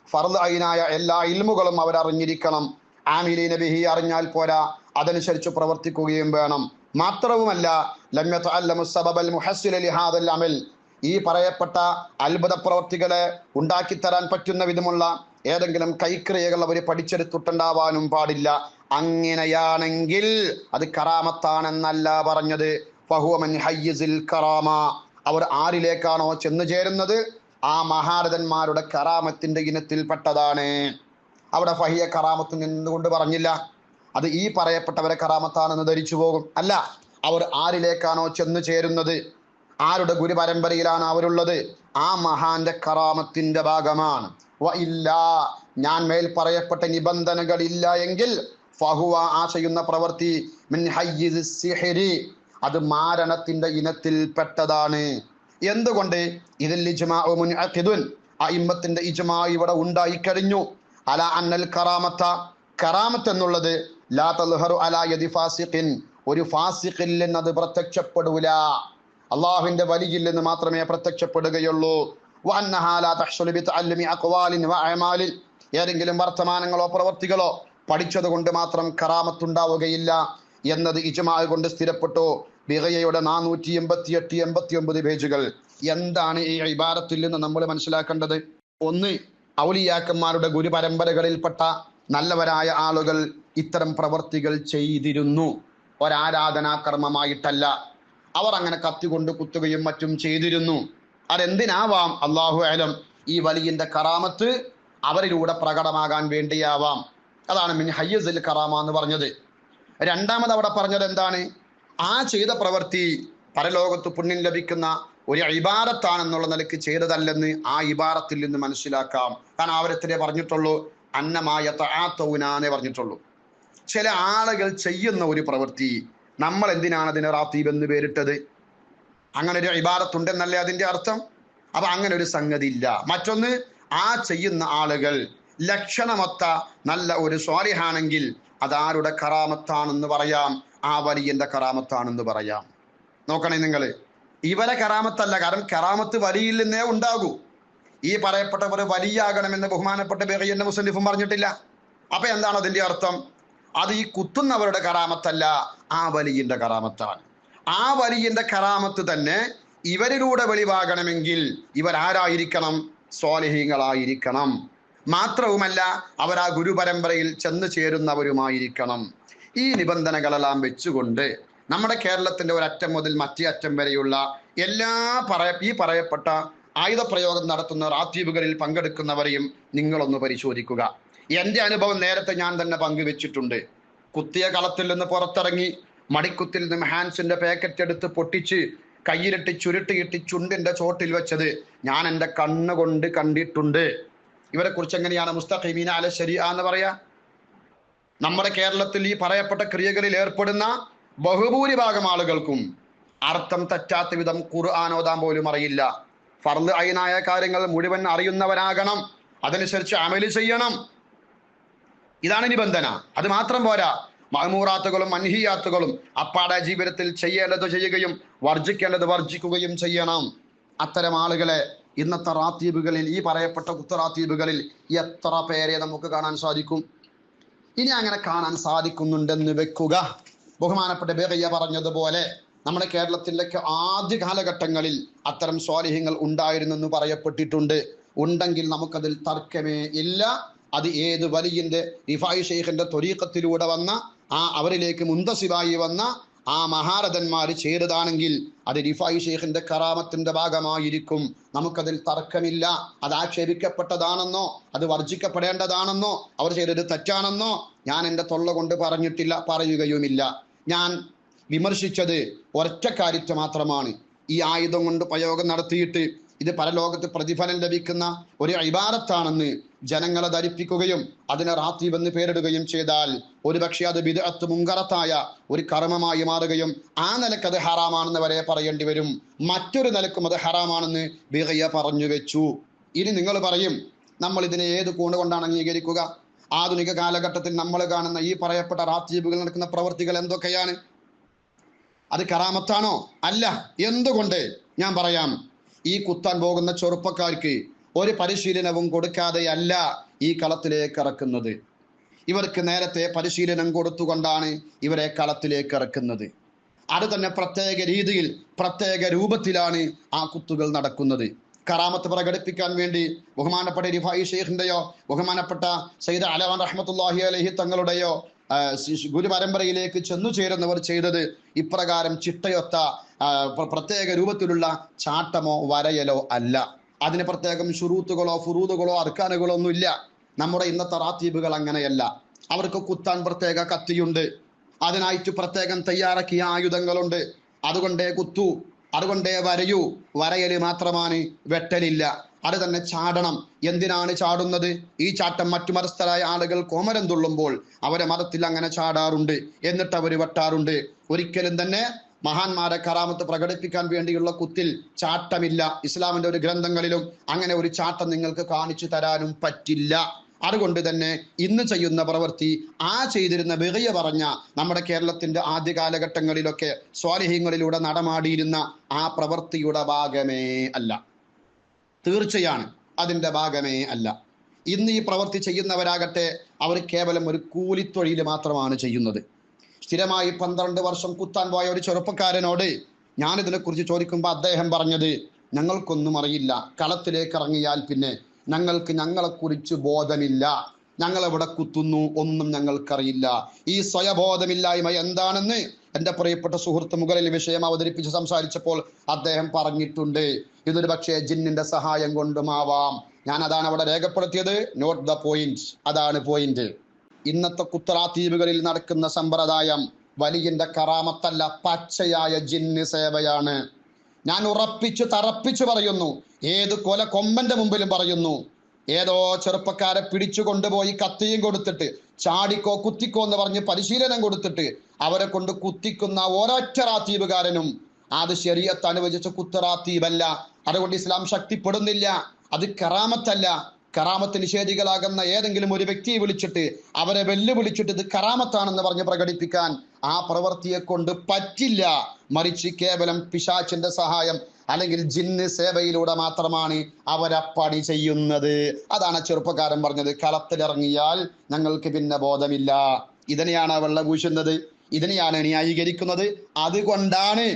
ഫർള് ഐനായ എല്ലാ ഇൽമുകളും അവർ അറിഞ്ഞിരിക്കണം. ആമിലീന ബിഹി, അറിഞ്ഞാൽ പോരാ, അതനുസരിച്ച് പ്രവർത്തിക്കുകയും വേണം. മാത്രവുമല്ല, ലം യതഅല്ലമു സബബൽ മുഹസ്സില ലിഹാദൽ അമൽ, ഈ പറയപ്പെട്ട അത്ഭുത പ്രവർത്തികളെ ഉണ്ടാക്കിത്തരാൻ പറ്റുന്ന വിധമുള്ള ഏതെങ്കിലും കൈക്രിയകൾ അവർ പഠിച്ചെടുത്തിട്ടുണ്ടാവാനും പാടില്ല. അങ്ങനെയാണെങ്കിൽ അത് കറാമത്താണെന്നല്ല പറഞ്ഞത്. ഫഹുവ മിൻ ഹയ്യിസിൽ കറാമ, അവർ ആരിലേക്കാണോ ചെന്നു ചേരുന്നത് ആ മഹാരഥന്മാരുടെ കറാമത്തിന്റെ ഇനത്തിൽപ്പെട്ടതാണ്. അവിടെ ഫഹിയ കറാമത്ത് നിന്നുകൊണ്ട് പറഞ്ഞില്ല അത് ഈ പറയപ്പെട്ടവരെ കറാമത്താണെന്ന് ധരിച്ചു പോകും. അല്ല, അവർ ആരിലേക്കാണോ ചെന്നു ചേരുന്നത്, ആരുടെ ഗുരു പരമ്പരയിലാണ് അവരുള്ളത്, ആ മഹാന്റെ കറാമത്തിന്റെ ഭാഗമാണ്. വ ഇല്ലാ, ഞാൻ മേൽ പറയപ്പെട്ട നിബന്ധനകൾ ഇല്ല എങ്കിൽ ഫഹുവ, ആ ചെയ്യുന്ന പ്രവൃത്തി, മിൻ ഹയ്യിസ് സിഹ്രി, അത് മാരണത്തിന്റെ ഇനത്തിൽ പെട്ടതാണ്. എന്തുകൊണ്ട്? ഇതിൽ ഇജ്മാഉ മുൻഅഖിദുൻ, അഇമ്മത്തിന്റെ ഇജ്മാ ഇവിടെ ഉണ്ടായി കഴിഞ്ഞു. അല അന്നൽ കറാമത്ത, കറാമത്ത് എന്നുള്ളത് ലാ തൽഹറു അലാ യദി ഫാസിഖിൻ, ഒരു ഫാസിഖിൽ നിന്ന് അത് പ്രത്യക്ഷപ്പെടൂല, അള്ളാഹുവിന്റെ വലിയിൽ നിന്ന് മാത്രമേ പ്രത്യക്ഷപ്പെടുകയുള്ളൂ. വഅന്നഹാ ലാ തഹ്സുലു ബിതഅല്ലുമി അഖ്വാലിൻ വഅമാലിൻ, ഏതെങ്കിലും വർത്തമാനങ്ങളോ പ്രവർത്തികളോ പഠിച്ചത് കൊണ്ട് മാത്രം കറാമത്തുണ്ടാവുകയില്ല എന്നത് ഇജ്മാ കൊണ്ട് സ്ഥിരപ്പെട്ടു. ബിഗയയുടെ 488 89 പേജുകൾ. എന്താണ് ഈ ഇബാറത്തിൽ നിന്ന് നമ്മൾ മനസ്സിലാക്കേണ്ടത്? ഒന്ന്, ഔലിയാക്കന്മാരുടെ ഗുരു പരമ്പരകളിൽപ്പെട്ട നല്ലവരായ ആളുകൾ ഇത്തരം പ്രവർത്തികൾ ചെയ്തിരുന്നു, ഒരാരാധനാ കർമ്മമായിട്ടല്ല. അവർ അങ്ങനെ കത്തികൊണ്ട് കുത്തുകയും മറ്റും ചെയ്തിരുന്നു. അതെന്തിനാവാം? അല്ലാഹു അലം. ഈ വലിയന്റെ കറാമത്ത് അവരിലൂടെ പ്രകടമാകാൻ വേണ്ടിയാവാം. അതാണ് മിൻ ഹയ്യിസിൽ കറാമ എന്ന് പറഞ്ഞത്. രണ്ടാമത് അവിടെ പറഞ്ഞത് എന്താണ്? ആ ചെയ്ത പ്രവൃത്തി പരലോകത്ത് പുണ്യം ലഭിക്കുന്ന ഒരു ഇബാറത്താണെന്നുള്ള നിലയ്ക്ക് ചെയ്തതല്ലെന്ന് ആ ഇബാറത്തിൽ നിന്ന് മനസ്സിലാക്കാം. കാരണം അവരെത്തിനെ പറഞ്ഞിട്ടുള്ളൂ, അന്നമായ തആതൗനാന്നേ പറഞ്ഞിട്ടുള്ളൂ. ചില ആളുകൾ ചെയ്യുന്ന ഒരു പ്രവൃത്തി, നമ്മൾ എന്തിനാണ് അതിന് റാത്തീബ് എന്ന് പേരിട്ടത്? അങ്ങനെ ഒരു ഇബാറത്തുണ്ടെന്നല്ലേ അതിന്റെ അർത്ഥം. അപ്പൊ അങ്ങനെ ഒരു സംഗതി ഇല്ല. മറ്റൊന്ന്, ആ ചെയ്യുന്ന ആളുകൾ ലക്ഷണമൊത്ത നല്ല ഒരു സ്വാലിഹാണെങ്കിൽ അതാരുടെ കറാമത്താണെന്ന് പറയാം? ആ വലിയന്റെ കറാമത്താണെന്ന് പറയാം. നോക്കണേ നിങ്ങൾ, ഇവരെ കറാമത്തല്ല. കാരണം കറാമത്ത് വലിയിൽ നിന്നേ ഉണ്ടാകൂ. ഈ പറയപ്പെട്ടവർ വലിയാകണമെന്ന് ബഹുമാനപ്പെട്ട ബഖിയ്യന്റെ മുസന്നിഫും പറഞ്ഞിട്ടില്ല. അപ്പൊ എന്താണ് അതിന്റെ അർത്ഥം? അത് ഈ കുത്തുന്നവരുടെ കറാമത്തല്ല, ആ വലിയന്റെ കറാമത്താണ്. ആ വലിയന്റെ കറാമത്ത് തന്നെ ഇവരിലൂടെ വെളിവാകണമെങ്കിൽ ഇവരാരായിരിക്കണം? സ്വാലിഹീങ്ങളായിരിക്കണം. മാത്രവുമല്ല, അവർ ആ ഗുരുപരമ്പരയിൽ ചെന്ന് ചേരുന്നവരുമായിരിക്കണം. ഈ നിബന്ധനകളെല്ലാം വെച്ചുകൊണ്ട് നമ്മുടെ കേരളത്തിന്റെ ഒരറ്റം മുതൽ മറ്റേ അറ്റം വരെയുള്ള എല്ലാ ഈ പറയപ്പെട്ട ആയുധപ്രയോഗം നടത്തുന്ന റാത്തീബുകളിൽ പങ്കെടുക്കുന്നവരെയും നിങ്ങളൊന്ന് പരിശോധിക്കുക. എൻ്റെ അനുഭവം നേരത്തെ ഞാൻ തന്നെ പങ്കുവെച്ചിട്ടുണ്ട്. കുത്തിയ കളത്തിൽ നിന്ന് പുറത്തിറങ്ങി മടിക്കുത്തിൽ നിന്ന് ഹാൻസിന്റെ പാക്കറ്റ് എടുത്ത് പൊട്ടിച്ച് കയ്യിലിട്ട് ചുരുട്ടിയിട്ട് ചുണ്ടിന്റെ ചോട്ടിൽ വെച്ചത് ഞാൻ എൻ്റെ കണ്ണുകൊണ്ട് കണ്ടിട്ടുണ്ട്. ഇവരെ കുറിച്ച് എങ്ങനെയാണ് മുസ്തഖീമീന അല ശരീഅ എന്ന് പറയാ? നമ്മുടെ കേരളത്തിൽ ഈ പറയപ്പെട്ട ക്രിയകളിൽ ഏർപ്പെടുന്ന ബഹുഭൂരിഭാഗം ആളുകൾക്കും അർത്ഥം തെറ്റാത്ത വിധം ഖുർആൻ ഓതാൻ പോലും അറിയില്ല. ഫർള് ഐനായ കാര്യങ്ങൾ മുഴുവൻ അറിയുന്നവരാകണം, അതനുസരിച്ച് അമല് ചെയ്യണം. ഇതാണ് നിബന്ധന. അത് മാത്രം പോരാ, മഅ്മൂറാത്തുകളും മൻഹിയാത്തുകളും അപ്പാടെ ജീവിതത്തിൽ ചെയ്യേണ്ടത് ചെയ്യുകയും വർജിക്കേണ്ടത് വർജിക്കുകയും ചെയ്യണം. അത്തരം ആളുകളെ ഇന്നത്തെ റാത്തീബുകളിൽ, ഈ പറയപ്പെട്ട കുത്തറാത്തീബുകളിൽ എത്ര പേരെ നമുക്ക് കാണാൻ സാധിക്കും? ഇനി അങ്ങനെ കാണാൻ സാധിക്കുന്നുണ്ടെന്ന് വെക്കുക. ബഹുമാനപ്പെട്ട ബഖിയ്യ പറഞ്ഞതുപോലെ നമ്മുടെ കേരളത്തിലേക്ക് ആദ്യ കാലഘട്ടങ്ങളിൽ അത്തരം സ്വാലിഹ്യങ്ങൾ ഉണ്ടായിരുന്നെന്ന് പറയപ്പെട്ടിട്ടുണ്ട്. ഉണ്ടെങ്കിൽ നമുക്കതിൽ തർക്കമേ ഇല്ല. അത് ഏത് വലിയന്റെ റിഫായി ഷെയ്ഖിന്റെ ത്വരീഖത്തിലൂടെ വന്ന അവരിലേക്ക് മുന്തസിബായി വന്ന ആ മഹാരഥന്മാർ ചെയ്തതാണെങ്കിൽ അത് റിഫായി ഷെയ്ഖിന്റെ കറാമത്തിന്റെ ഭാഗമായിരിക്കും. നമുക്കതിൽ തർക്കമില്ല. അത് ആക്ഷേപിക്കപ്പെട്ടതാണെന്നോ അത് വർജിക്കപ്പെടേണ്ടതാണെന്നോ അവർ ചെയ്തത് തെറ്റാണെന്നോ ഞാൻ എൻ്റെ തൊള്ള കൊണ്ട് പറഞ്ഞിട്ടില്ല, പറയുകയുമില്ല. ഞാൻ വിമർശിച്ചത് ഒരൊറ്റ കാര്യത്തെ മാത്രമാണ്. ഈ ആയുധം കൊണ്ട് പ്രയോഗം നടത്തിയിട്ട് ഇത് പരലോകത്ത് പ്രതിഫലം ലഭിക്കുന്ന ഒരു ഇബാദത്താണെന്ന് ജനങ്ങളെ ധരിപ്പിക്കുകയും അതിനെ റാത്തീബ് എന്ന് പേരിടുകയും ചെയ്താൽ ഒരുപക്ഷെ അത് ബിദ്അത്ത് മുങ്കറത്തായ ഒരു കർമ്മമായി മാറുകയും ആ നിലക്ക് അത് ഹറാമാണെന്ന് വരെ പറയേണ്ടി വരും. മറ്റൊരു നിലക്കും അത് ഹറാമാണെന്ന് ബഖിയ്യ പറഞ്ഞു വെച്ചു. ഇനി നിങ്ങൾ പറയും, നമ്മൾ ഇതിനെ ഏത് കൊണ്ടാണ് അംഗീകരിക്കുക? ആധുനിക കാലഘട്ടത്തിൽ നമ്മൾ കാണുന്ന ഈ പറയപ്പെട്ട റാത്തീബുകൾ നടക്കുന്ന പ്രവൃത്തികൾ എന്തൊക്കെയാണ്? അത് കറാമത്താണോ? അല്ല. എന്തുകൊണ്ട്? ഞാൻ പറയാം. ഈ കുത്താൻ പോകുന്ന ചെറുപ്പക്കാർക്ക് ഒരു പരിശീലനവും കൊടുക്കാതെയല്ല ഈ കളത്തിലേക്ക് ഇറക്കുന്നത്. ഇവർക്ക് നേരത്തെ പരിശീലനം കൊടുത്തുകൊണ്ടാണ് ഇവരെ കളത്തിലേക്ക് ഇറക്കുന്നത്. അത് തന്നെ പ്രത്യേക രീതിയിൽ പ്രത്യേക രൂപത്തിലാണ് ആ കുത്തുകൾ നടക്കുന്നത്. കറാമത്ത് പ്രകടിപ്പിക്കാൻ വേണ്ടി ബഹുമാനപ്പെട്ട റിഫായി ഷെയ്ഖിന്റെയോ ബഹുമാനപ്പെട്ട സയ്യിദ് അലവാൻ റഹ്മത്തുള്ളാഹി അലൈഹി തങ്ങളുടെയോ ഗുരുപരമ്പരയിലേക്ക് ചെന്നു ചേരുന്നവർ ചെയ്തത് ഇപ്രകാരം ചിട്ടയൊത്ത പ്രത്യേക രൂപത്തിലുള്ള ചാട്ടമോ വരയലോ അല്ല. അതിന് പ്രത്യേകം ശുറൂത്തുകളോ ഫുറൂദുകളോ അർക്കാനുകളോ ഒന്നുമില്ല. നമ്മുടെ ഇന്നത്തെ റാത്തീബുകൾ അങ്ങനെയല്ല. അവർക്ക് കുത്താൻ പ്രത്യേക കത്തിയുണ്ട്, അതിനായിട്ട് പ്രത്യേകം തയ്യാറാക്കിയ ആയുധങ്ങളുണ്ട്. അതുകൊണ്ടേ കുത്തു, അതുകൊണ്ടേ വരയൂ. വരയല് മാത്രമാണ്, വെട്ടലില്ല. അത് തന്നെ ചാടണം. എന്തിനാണ് ചാടുന്നത്? ഈ ചാട്ടം മറ്റു മതസ്ഥരായ ആളുകൾ കോമരം തുള്ളുമ്പോൾ അവരെ മതത്തിൽ അങ്ങനെ ചാടാറുണ്ട്, എന്നിട്ട് അവർ വെട്ടാറുണ്ട്. ഒരിക്കലും തന്നെ മഹാന്മാരെ കറാമത്ത് പ്രകടിപ്പിക്കാൻ വേണ്ടിയുള്ള കുത്തിൽ ചാട്ടമില്ല. ഇസ്ലാമിന്റെ ഒരു ഗ്രന്ഥങ്ങളിലും അങ്ങനെ ഒരു ചാട്ടം നിങ്ങൾക്ക് കാണിച്ചു തരാനും പറ്റില്ല. അതുകൊണ്ട് തന്നെ ഇന്ന് ചെയ്യുന്ന പ്രവൃത്തി ആ ചെയ്തിരുന്ന ബഖിയ്യ പറഞ്ഞ നമ്മുടെ കേരളത്തിന്റെ ആദ്യ കാലഘട്ടങ്ങളിലൊക്കെ സ്വാലിഹീങ്ങളിലൂടെ നടമാടിയിരുന്ന ആ പ്രവൃത്തിയുടെ ഭാഗമേ അല്ല. തീർച്ചയാണ് അതിൻ്റെ ഭാഗമേ അല്ല. ഇന്ന് ഈ പ്രവൃത്തി ചെയ്യുന്നവരാകട്ടെ അവർ കേവലം ഒരു കൂലിത്തൊഴിൽ മാത്രമാണ് ചെയ്യുന്നത്. സ്ഥിരമായി 12 വർഷം കുത്താൻ പോയ ഒരു ചെറുപ്പക്കാരനോട് ഞാനിതിനെക്കുറിച്ച് ചോദിക്കുമ്പോൾ അദ്ദേഹം പറഞ്ഞത്, ഞങ്ങൾക്കൊന്നും അറിയില്ല, കളത്തിലേക്ക് ഇറങ്ങിയാൽ പിന്നെ ഞങ്ങളെക്കുറിച്ച് ബോധമില്ല, ഞങ്ങൾ എവിടെ കുത്തുന്നു ഒന്നും ഞങ്ങൾക്കറിയില്ല. ഈ സ്വയബോധമില്ലായ്മ എന്താണെന്ന് എൻ്റെ പ്രിയപ്പെട്ട സുഹൃത്ത് മുകളിൽ വിഷയം അവതരിപ്പിച്ച് സംസാരിച്ചപ്പോൾ അദ്ദേഹം പറഞ്ഞിട്ടുണ്ട്. ഇതൊരു പക്ഷേ ജിന്നിന്റെ സഹായം കൊണ്ടുമാവാം. ഞാൻ അതാണ് അവിടെ രേഖപ്പെടുത്തിയത്. Note the point. അതാണ് പോയിന്റ്. ഇന്നത്തെ കുത്തറാത്തീബുകളിൽ നടക്കുന്ന സമ്പ്രദായം വലിയന്റെ കറാമത്തല്ല, പച്ചയായ ജിന്ന് സേവയാണ്. ഞാൻ ഉറപ്പിച്ചു തറപ്പിച്ചു പറയുന്നു, ഏത് കൊമ്പന്റെ മുമ്പിലും പറയുന്നു. ഏതോ ചെറുപ്പക്കാരെ പിടിച്ചു കൊണ്ടുപോയി കത്തിയും കൊടുത്തിട്ട് ചാടിക്കോ കുത്തിക്കോ എന്ന് പറഞ്ഞ് പരിശീലനം കൊടുത്തിട്ട് അവരെ കൊണ്ട് കുത്തിക്കുന്ന ഒരൊറ്റ റാത്തീബുകാരനും അത് ശരീഅത്ത് അനുവദിച്ച കുത്തറാത്തീബല്ല, അതുകൊണ്ട് ഇസ്ലാം ശക്തിപ്പെടുന്നില്ല. അത് കറാമത്തല്ല. കറാമത്ത് നിഷേധികളാകുന്ന ഏതെങ്കിലും ഒരു വ്യക്തിയെ വിളിച്ചിട്ട് അവരെ വെല്ലുവിളിച്ചിട്ട് ഇത് കറാമത്താണെന്ന് പറഞ്ഞ് പ്രകടിപ്പിക്കാൻ ആ പ്രവൃത്തിയെ കൊണ്ട് പറ്റില്ല. മറിച്ച് കേവലം പിശാചിന്റെ സഹായം അല്ലെങ്കിൽ ജിന്ന് സേവയിലൂടെ മാത്രമാണ് അവരപ്പടി ചെയ്യുന്നത്. അതാണ് ചെറുപ്പക്കാരൻ പറഞ്ഞത്, കളത്തിലിറങ്ങിയാൽ ഞങ്ങൾക്ക് പിന്നെ ബോധമില്ല. ഇതിനെയാണ് വെള്ളപൂശുന്നത്, ഇതിനെയാണ് ന്യായീകരിക്കുന്നത്. അതുകൊണ്ടാണ്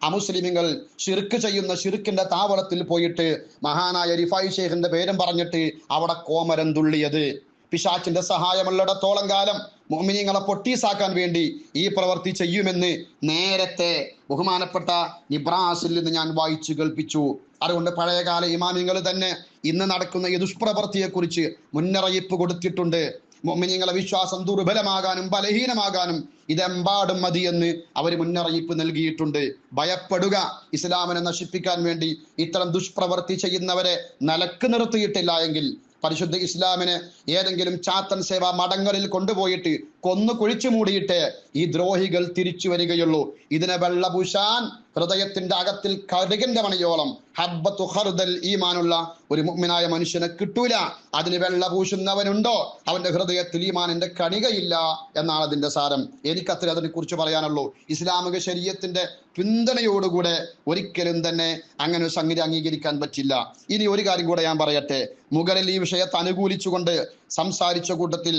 അമുസ്ലിമികൾ ഷിർക്ക് ചെയ്യുന്ന ഷിർക്കിന്റെ താവളത്തിൽ പോയിട്ട് മഹാനായ റിഫായി ഷേഖിന്റെ പേരും പറഞ്ഞിട്ട് അവിടെ കോമരം തുള്ളിയത്. പിശാചിന്റെ സഹായമുള്ളിടത്തോളം കാലം മുഅ്മിനീങ്ങളെ പൊട്ടീസാക്കാൻ വേണ്ടി ഈ പ്രവൃത്തി ചെയ്യുമെന്ന് നേരത്തെ ബഹുമാനപ്പെട്ട ഇബ്രാസിൽ നിന്ന് ഞാൻ വായിച്ചു കേൾപ്പിച്ചു. അതുകൊണ്ട് പഴയകാല ഇമാമിങ്ങൾ തന്നെ ഇന്ന് നടക്കുന്ന ഈ ദുഷ്പ്രവൃത്തിയെക്കുറിച്ച് മുന്നറിയിപ്പ് കൊടുത്തിട്ടുണ്ട്. മുഅ്മിനീങ്ങളെ വിശ്വാസം ദുർബലമാകാനും ബലഹീനമാകാനും ഇതെമ്പാടും മതി എന്ന് അവർ മുന്നറിയിപ്പ് നൽകിയിട്ടുണ്ട്. ഭയപ്പെടുക. ഇസ്ലാമിനെ നശിപ്പിക്കാൻ വേണ്ടി ഇത്തരം ദുഷ്പ്രവൃത്തി ചെയ്യുന്നവരെ നിലക്ക് നിർത്തിയിട്ടില്ല എങ്കിൽ പരിശുദ്ധ ഇസ്ലാമിനെ ഏതെങ്കിലും ചാത്തൻ സേവാ മഠങ്ങളിൽ കൊണ്ടുപോയിട്ട് കൊന്നു കുഴിച്ചു മൂടിയിട്ട് ഈ ദ്രോഹികൾ തിരിച്ചു വരികയുള്ളൂ. ഇതിനെ വെള്ളപൂശാൻ ഹൃദയത്തിന്റെ അകത്തിൽ കടുകിന്റെ മണിയോളം ഹബ്ബത്തു ഖർദൽ ഈമാനുള്ള ഒരു മുഅ്മിനായ മനുഷ്യനെ കിട്ടൂല. അതിന് വെള്ളപൂശുന്നവനുണ്ടോ അവന്റെ ഹൃദയത്തിൽ ഈമാനിന്റെ കണികയില്ല എന്നാണ് അതിന്റെ സാരം. എനിക്കത്ര അതിനെ കുറിച്ച് പറയാനുള്ളൂ. ഇസ്ലാമിക ശരീഅത്തിന്റെ പിന്തുണയോടുകൂടെ ഒരിക്കലും തന്നെ അങ്ങനെ ഒരു സംഗതി അംഗീകരിക്കാൻ പറ്റില്ല. ഇനി ഒരു കാര്യം കൂടെ ഞാൻ പറയട്ടെ. മുകളിൽ ഈ വിഷയത്തെ അനുകൂലിച്ചുകൊണ്ട് സംസാരിച്ച കൂട്ടത്തിൽ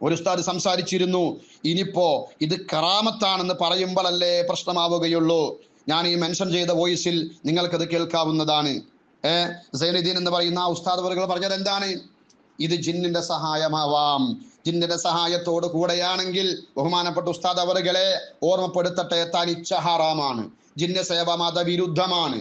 ഒരു ഉസ്താദ് സംസാരിച്ചിരുന്നു, ഇനിയിപ്പോ ഇത് കറാമത്താണെന്ന് പറയുമ്പോഴല്ലേ പ്രശ്നമാവുകയുള്ളൂ. ഞാൻ ഈ മെൻഷൻ ചെയ്ത വോയിസിൽ നിങ്ങൾക്കത് കേൾക്കാവുന്നതാണ്. സൈനുദ്ദീൻ എന്ന് പറയുന്ന ഉസ്താദ് അവറുകൾ പറഞ്ഞത് എന്താണ്? ഇത് ജിന്നിന്റെ സഹായമാവാം. ജിന്നിന്റെ സഹായത്തോട് കൂടെയാണെങ്കിൽ ബഹുമാനപ്പെട്ട ഉസ്താദ് അവറുകളെ ഓർമ്മപ്പെടുത്തട്ടെ, തനിച്ച ഹറാമാണ്. ജിന്ന സേവ മതവിരുദ്ധമാണ്.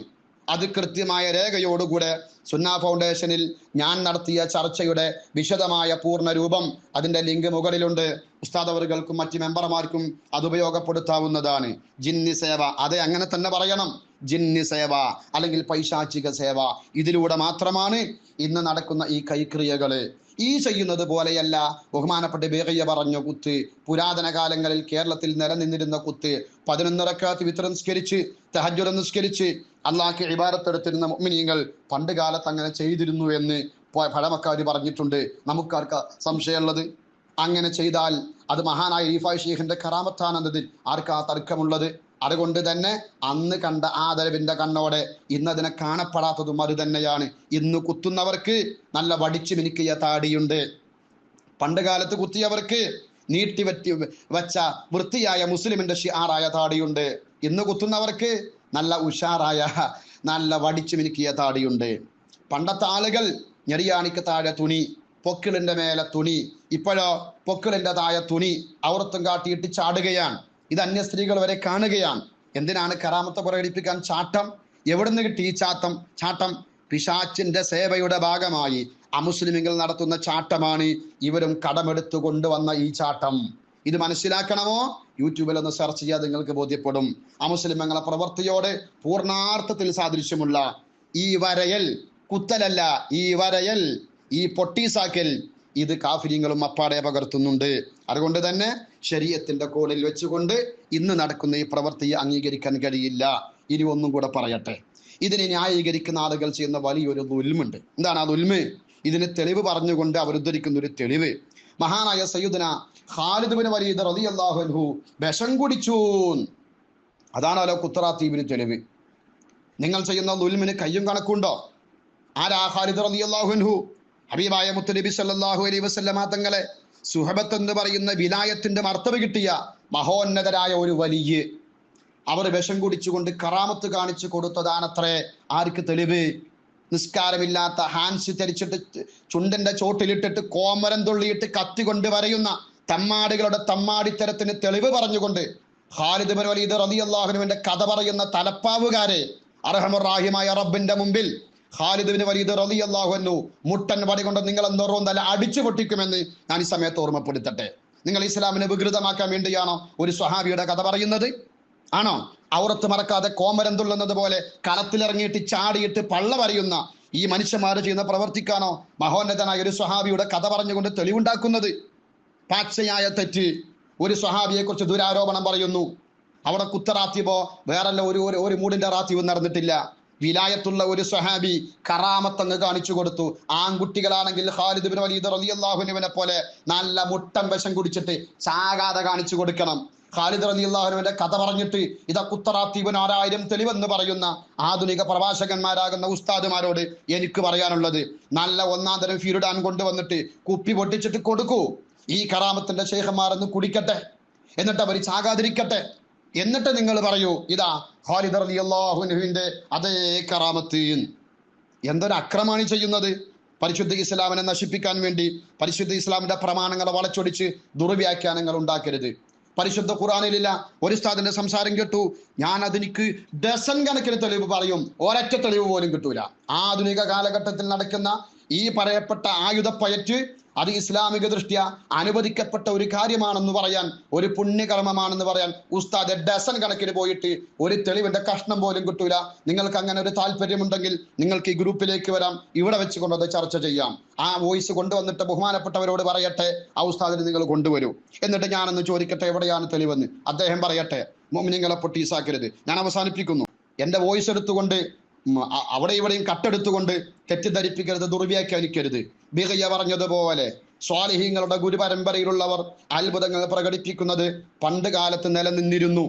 അത് കൃത്യമായ രേഖയോടുകൂടെ സുന്ന ഫൗണ്ടേഷനിൽ ഞാൻ നടത്തിയ ചർച്ചയുടെ വിശദമായ പൂർണ്ണ രൂപം അതിന്റെ ലിങ്ക് മുകളിലുണ്ട്. ഉസ്താദ് അവറുകൾക്കും മറ്റ് മെമ്പർമാർക്കും അത് ഉപയോഗപ്പെടുത്താവുന്നതാണ്. ജിന്നി സേവ, അതെ അങ്ങനെ തന്നെ പറയണം. ജിന്നി സേവ അല്ലെങ്കിൽ പൈശാചിക സേവ, ഇതിലൂടെ മാത്രമാണ് ഇന്ന് നടക്കുന്ന ഈ കൈക്രിയകള്. ഈ ചെയ്യുന്നത് പോലെയല്ല ബഹുമാനപ്പെട്ട ബേഗയ്യ പറഞ്ഞ കുത്ത്. പുരാതന കാലങ്ങളിൽ കേരളത്തിൽ നിലനിന്നിരുന്ന കുത്ത് 11 റക്അത്ത് വിത്ർ നിസ്കരിച്ച് തഹജ്ജുദ് നിസ്കരിച്ച് അള്ളാഹ്ക്ക് ഇബാദത്ത് എടുത്തിരുന്ന മുഅ്മിനീങ്ങൾ പണ്ട് കാലത്ത് അങ്ങനെ ചെയ്തിരുന്നു എന്ന് പഴമക്കാർ പറഞ്ഞിട്ടുണ്ട്. നമുക്കാർക്കാ സംശയമുള്ളത്? അങ്ങനെ ചെയ്താൽ അത് മഹാനായ റിഫായി ഷേഖിന്റെ കറാമത്താണെന്നതിൽ ആർക്കാ തർക്കമുള്ളത്? അതുകൊണ്ട് തന്നെ അന്ന് കണ്ട ആദരവിന്റെ കണ്ണോടെ ഇന്നതിനെ കാണപ്പെടാത്തതും അത് തന്നെയാണ്. ഇന്ന് കുത്തുന്നവർക്ക് നല്ല വടിച്ചു മിനുക്കിയ താടിയുണ്ട്. പണ്ട് കാലത്ത് കുത്തിയവർക്ക് നീട്ടി വെച്ച വൃത്തിയായ മുസ്ലിമിന്റെ ഷിആറായ താടിയുണ്ട്. ഇന്ന് കുത്തുന്നവർക്ക് നല്ല ഉഷാറായ നല്ല വടിച്ചു മിനുക്കിയ താടിയുണ്ട്. പണ്ടത്തെ ആളുകൾ ഞെറിയാണിക്ക് താഴെ തുണി, പൊക്കിളിന്റെ മേലെ തുണി, ഇപ്പോഴോ പൊക്കിളിന്റെ താഴെ തുണി ഔറത്തും കാട്ടിയിട്ട് ചാടുകയാണ്. ഇത് അന്യ സ്ത്രീകൾ വരെ കാണുകയാണ്. എന്തിനാണ് കറാമത്ത് പ്രകടിപ്പിക്കാൻ ചാട്ടം? എവിടുന്ന് കിട്ടി ഈ ചാട്ടം? പിശാച്ചിന്റെ സേവയുടെ ഭാഗമായി അമുസ്ലിമികൾ നടത്തുന്ന ചാട്ടമാണ്. ഇവരും കടമെടുത്തു കൊണ്ടുവന്ന ഈ ചാട്ടം. ഇത് മനസ്സിലാക്കണമോ? യൂട്യൂബിൽ ഒന്ന് സെർച്ച് ചെയ്യാൻ നിങ്ങൾക്ക് ബോധ്യപ്പെടും. അമുസ്ലിമങ്ങളെ പ്രവൃത്തിയോട് പൂർണ്ണാർത്ഥത്തിൽ സാദൃശ്യമുള്ള ഈ വരയൽ, കുത്തലല്ല, ഈ വരയൽ, ഈ പൊട്ടീസാക്കൽ, ഇത് കാഫിര്യങ്ങളും അപ്പാടെ പകർത്തുന്നുണ്ട്. അതുകൊണ്ട് തന്നെ ശരീഅത്തിന്റെ കോണിൽ വെച്ചുകൊണ്ട് ഇന്ന് നടക്കുന്ന ഈ പ്രവൃത്തിയെ അംഗീകരിക്കാൻ കഴിയില്ല. ഇനി ഒന്നും കൂടെ പറയട്ടെ. ഇതിനെ ന്യായീകരിക്കുന്ന ആളുകൾ ചെയ്യുന്ന വലിയൊരു ദുൽമുണ്ട്. എന്താണ് ആ ദുൽമ്? ഇതിന് തെളിവ് പറഞ്ഞുകൊണ്ട് അവരുദ്ധരിക്കുന്ന ഒരു തെളിവ്, മഹാനായ സയ്യിദുന ഖാലിദ് ബിൻ വലീദ് റളിയല്ലാഹു അൻഹു വിഷം കുടിച്ചു. അതാണല്ലോ കുത്തറാത്തീബിന് തെളിവ്. നിങ്ങൾ ചെയ്യുന്ന ദുൽമിന് കയ്യും കണക്കുണ്ടോ? ആരാ ഖാലിദ് റളിയല്ലാഹു അൻഹു? ഹബീബായ മുത്തുനബി സല്ലല്ലാഹു അലൈഹി വസല്ലമ തങ്ങളെ സുഹബത്ത് എന്ന് പറയുന്ന വിലായത്തിന്റെ മർത്തബ കിട്ടിയ മഹോന്നതരായ ഒരു വലിയ, അവർ വിഷം കുടിച്ചുകൊണ്ട് കറാമത്ത് കാണിച്ചു കൊടുത്തതാണത്രേ. ആർക്ക് തെളിവ്? നിസ്കാരമില്ലാത്ത ഹാൻസ് ധരിച്ചിട്ട് ചുണ്ടന്റെ ചോട്ടിലിട്ടിട്ട് കോമരം തുള്ളിയിട്ട് കത്തി കൊണ്ട് വരയുന്ന തമ്മാടികളുടെ തമ്മാടിത്തരത്തിന് തെളിവ് പറഞ്ഞുകൊണ്ട് ഖാലിദ് ബിൻ വലീദ് റളിയല്ലാഹു അൻഹുവിന്റെ കഥ പറയുന്ന തലപ്പാവുകാരെ അർഹമർ റഹീമായ റബ്ബിന്റെ മുമ്പിൽ ഖാലിദ് ബിൻ വലീദ് റളിയല്ലാഹു അൻഹു മുട്ടൻ വടി കൊണ്ട് നിങ്ങൾ എന്തോറും അടിച്ചു പൊട്ടിക്കുമെന്ന് ഞാൻ ഈ സമയത്ത് ഓർമ്മപ്പെടുത്തട്ടെ. നിങ്ങൾ ഇസ്ലാമിനെ വികൃതമാക്കാൻ വേണ്ടിയാണോ ഒരു സ്വഹാബിയുടെ കഥ പറയുന്നത്? ആണോ? ഔറത്ത് മറക്കാതെ കോമരം തുള്ളുന്നത് പോലെ കളത്തിലിറങ്ങിയിട്ട് ചാടിയിട്ട് പള്ള പറയുന്ന ഈ മനുഷ്യന്മാർ ചെയ്യുന്ന പ്രവർത്തിക്കാണോ മഹോന്നതനായ ഒരു സ്വഹാബിയുടെ കഥ പറഞ്ഞുകൊണ്ട് തെളിവുണ്ടാക്കുന്നത്? പാച്ചയായ തെറ്റ്. ഒരു സ്വഹാബിയെ കുറിച്ച് ദുരാരോപണം പറയുന്നു. അവിടെ കുത്തറാത്തീബോ വേറല്ല ഒരു മൂടിന്റെ റാത്തീവും നടന്നിട്ടില്ല. വിലായത്തുള്ള ഒരു സ്വഹാബി കറാമത്തങ്ങ് കാണിച്ചു കൊടുത്തു. ആൺകുട്ടികളാണെങ്കിൽ ഖാലിദ് ഇബ്നു വലീദ് റളിയല്ലാഹു അൻഹുവിനെ പോലെ നല്ല മുട്ടൻ വിഷം കുടിച്ചിട്ട് ചാകാതെ കാണിച്ചു കൊടുക്കണം. ഖാലിദ് റളിയല്ലാഹു അൻഹുവിന്റെ കഥ പറഞ്ഞിട്ട് ഇതാ കുത്തറാത്തീബിൻ 6000 തെളിവെന്ന് പറയുന്ന ആധുനിക പ്രഭാഷകന്മാരാകുന്ന ഉസ്താദുമാരോട് എനിക്ക് പറയാനുള്ളത്, നല്ല ഒന്നാം തരം ഫിരുഡാൻ കൊണ്ടുവന്നിട്ട് കുപ്പി പൊട്ടിച്ചിട്ട് കൊടുക്കൂ. ഈ കറാമത്തിന്റെ ശൈഖന്മാർ ഒന്ന് കുടിക്കട്ടെ, എന്നിട്ട് അവർ ചാകാതിരിക്കട്ടെ. എന്നിട്ട് നിങ്ങൾ പറയൂ ഇതാ ഖാലിദ് റളിയല്ലാഹു അൻഹുവിന്റെ അതേ കറാമത്ത്. എന്തൊരു അക്രമാണ് ചെയ്യുന്നത്! പരിശുദ്ധ ഇസ്ലാമിനെ നശിപ്പിക്കാൻ വേണ്ടി പരിശുദ്ധ ഇസ്ലാമിന്റെ പ്രമാണങ്ങളെ വളച്ചൊടിച്ച് ദുർവ്യാഖ്യാനങ്ങൾ ഉണ്ടാക്കരുത്. പരിശുദ്ധ ഖുർആനിലില്ല. ഒരു ഉസ്താദിന്റെ സംസാരം കേട്ടു, ഞാൻ അതിനിക്ക് ഡസൻ കണക്കിന് തെളിവ് പറയും, ഒരൊറ്റ തെളിവ് പോലും കിട്ടൂല. ആധുനിക കാലഘട്ടത്തിൽ നടക്കുന്ന ഈ പറയപ്പെട്ട ആയുധപ്പയറ്റ് അത് ഇസ്ലാമിക ദൃഷ്ട്യാ അനുവദിക്കപ്പെട്ട ഒരു കാര്യമാണെന്ന് പറയാൻ, ഒരു പുണ്യകർമ്മമാണെന്ന് പറയാൻ ഉസ്താദ് ഡസൻ കണക്കിന് പോയിട്ട് ഒരു തെളിവിന്റെ കഷ്ണം പോലും കിട്ടൂല. നിങ്ങൾക്ക് അങ്ങനെ ഒരു താല്പര്യമുണ്ടെങ്കിൽ നിങ്ങൾക്ക് ഈ ഗ്രൂപ്പിലേക്ക് വരാം, ഇവിടെ വെച്ചുകൊണ്ടത് ചർച്ച ചെയ്യാം. ആ വോയിസ് കൊണ്ടുവന്നിട്ട് ബഹുമാനപ്പെട്ടവരോട് പറയട്ടെ, ആ ഉസ്താദിന് നിങ്ങൾ കൊണ്ടുവരൂ. എന്നിട്ട് ഞാനൊന്ന് ചോദിക്കട്ടെ എവിടെയാണ് തെളിവെന്ന്. അദ്ദേഹം പറയട്ടെ. മുഅ്മിനീങ്ങളെ പൊട്ടീസാക്കരുത്. ഞാൻ അവസാനിപ്പിക്കുന്നു. എന്റെ വോയിസ് എടുത്തുകൊണ്ട് അവിടെ ഇവിടെയും കട്ടെടുത്തുകൊണ്ട് തെറ്റിദ്ധരിപ്പിക്കരുത്, ദുർവ്യാഖ്യാനിക്കരുത്. ബിഗയ്യ പറഞ്ഞതുപോലെ സ്വാലിഹീങ്ങളുടെ ഗുരുപരമ്പരയിലുള്ളവർ അത്ഭുതങ്ങൾ പ്രകടിപ്പിക്കുന്നത് പണ്ട് കാലത്ത് നിലനിന്നിരുന്നു.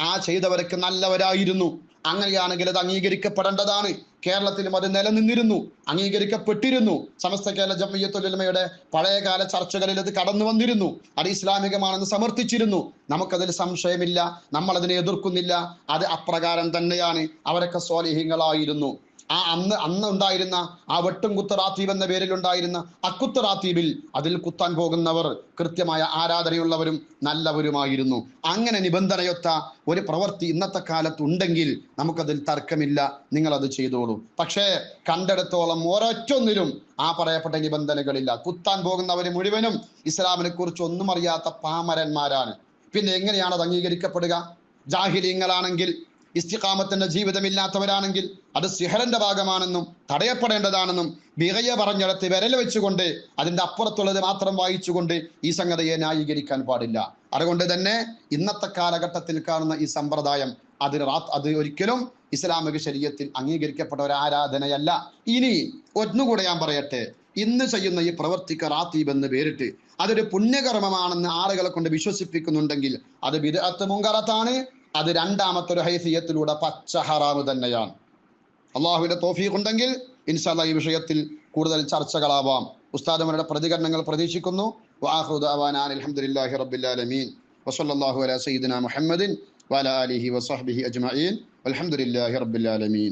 ആ ചെയ്തവരൊക്കെ നല്ലവരായിരുന്നു. അങ്ങനെയാണെങ്കിൽ അത് അംഗീകരിക്കപ്പെടേണ്ടതാണ്. കേരളത്തിലും അത് നിലനിന്നിരുന്നു, അംഗീകരിക്കപ്പെട്ടിരുന്നു. സമസ്ത കേരള ജംഇയ്യത്തുൽ ഉലമയുടെ പഴയകാല ചർച്ചകളിൽ അത് കടന്നു വന്നിരുന്നു. അത് ഇസ്ലാമികമാണെന്ന് സമർത്ഥിച്ചിരുന്നു. നമുക്കതിൽ സംശയമില്ല, നമ്മൾ അതിനെ എതിർക്കുന്നില്ല. അത് അപ്രകാരം തന്നെയാണ്. അവരൊക്കെ സ്വാലിഹീങ്ങളായിരുന്നു. ആ അന്ന് ഉണ്ടായിരുന്ന ആ വെട്ടും കുത്ത് റാത്തീബ് എന്ന പേരിൽ ഉണ്ടായിരുന്ന അക്കുത്ത് റാത്തീബിൽ അതിൽ കുത്താൻ പോകുന്നവർ കൃത്യമായ ആരാധനയുള്ളവരും നല്ലവരുമായിരുന്നു. അങ്ങനെ നിബന്ധനയൊത്ത ഒരു പ്രവൃത്തി ഇന്നത്തെ കാലത്ത് ഉണ്ടെങ്കിൽ നമുക്കതിൽ തർക്കമില്ല, നിങ്ങളത് ചെയ്തോളൂ. പക്ഷേ കണ്ടെടുത്തോളം ഒരൊറ്റൊന്നിലും ആ പറയപ്പെട്ട നിബന്ധനകളില്ല. കുത്താൻ പോകുന്നവർ മുഴുവനും ഇസ്ലാമിനെ കുറിച്ച് ഒന്നും അറിയാത്ത പാമരന്മാരാണ്. പിന്നെ എങ്ങനെയാണ് അത് അംഗീകരിക്കപ്പെടുക? ജാഹിലീങ്ങളാണെങ്കിൽ, ഇസ്തിഖാമത്തിന്റെ ജീവിതമില്ലാത്തവരാണെങ്കിൽ അത് സിഹറിന്റെ ഭാഗമാണെന്നും തടയപ്പെടേണ്ടതാണെന്നും ബിഗയ്യ പറഞ്ഞിടത്ത് വിരൽ വെച്ചുകൊണ്ട് അതിന്റെ അപ്പുറത്തുള്ളത് മാത്രം വായിച്ചുകൊണ്ട് ഈ സംഗതിയെ ന്യായീകരിക്കാൻ പാടില്ല. അതുകൊണ്ട് തന്നെ ഇന്നത്തെ കാലഘട്ടത്തിൽ കാണുന്ന ഈ സമ്പ്രദായം അത് ഒരിക്കലും ഇസ്ലാമിക ശരീഅത്തിൽ അംഗീകരിക്കപ്പെട്ട ഒരു ആരാധനയല്ല. ഇനി ഒന്നുകൂടെ ഞാൻ പറയട്ടെ, ഇന്ന് ചെയ്യുന്ന ഈ പ്രവർത്തിക്ക് റാത്തീബ് എന്ന് പേരിട്ട് അതൊരു പുണ്യകർമ്മമാണെന്ന് ആളുകളെ കൊണ്ട് വിശ്വസിപ്പിക്കുന്നുണ്ടെങ്കിൽ അത് ബിദ്അത്ത് മുൻകറത്താണ്. അത് രണ്ടാമത്തെ ഒരു ഹൈസിയത്തിലൂടെ പച്ച ഹറാമ് തന്നെയാണ്. അള്ളാഹുവിന്റെ തൗഫീഖ് ഉണ്ടെങ്കിൽ ഇൻഷാ അല്ലാഹ് ഈ വിഷയത്തിൽ കൂടുതൽ ചർച്ചകളാവാം. ഉസ്താദുമാരുടെ പ്രതികരണങ്ങൾ പ്രതീക്ഷിക്കുന്നു. വആഖിറു ദഅവാനാ അൽഹംദുലില്ലാഹി റബ്ബിൽ ആലമീൻ വസല്ലല്ലാഹു അലാ സയ്യിദിനാ മുഹമ്മദിൻ വഅലാ ആലിഹി വസഹ്ബിഹി അജ്മഈൻ വൽഹംദുലില്ലാഹി റബ്ബിൽ ആലമീൻ.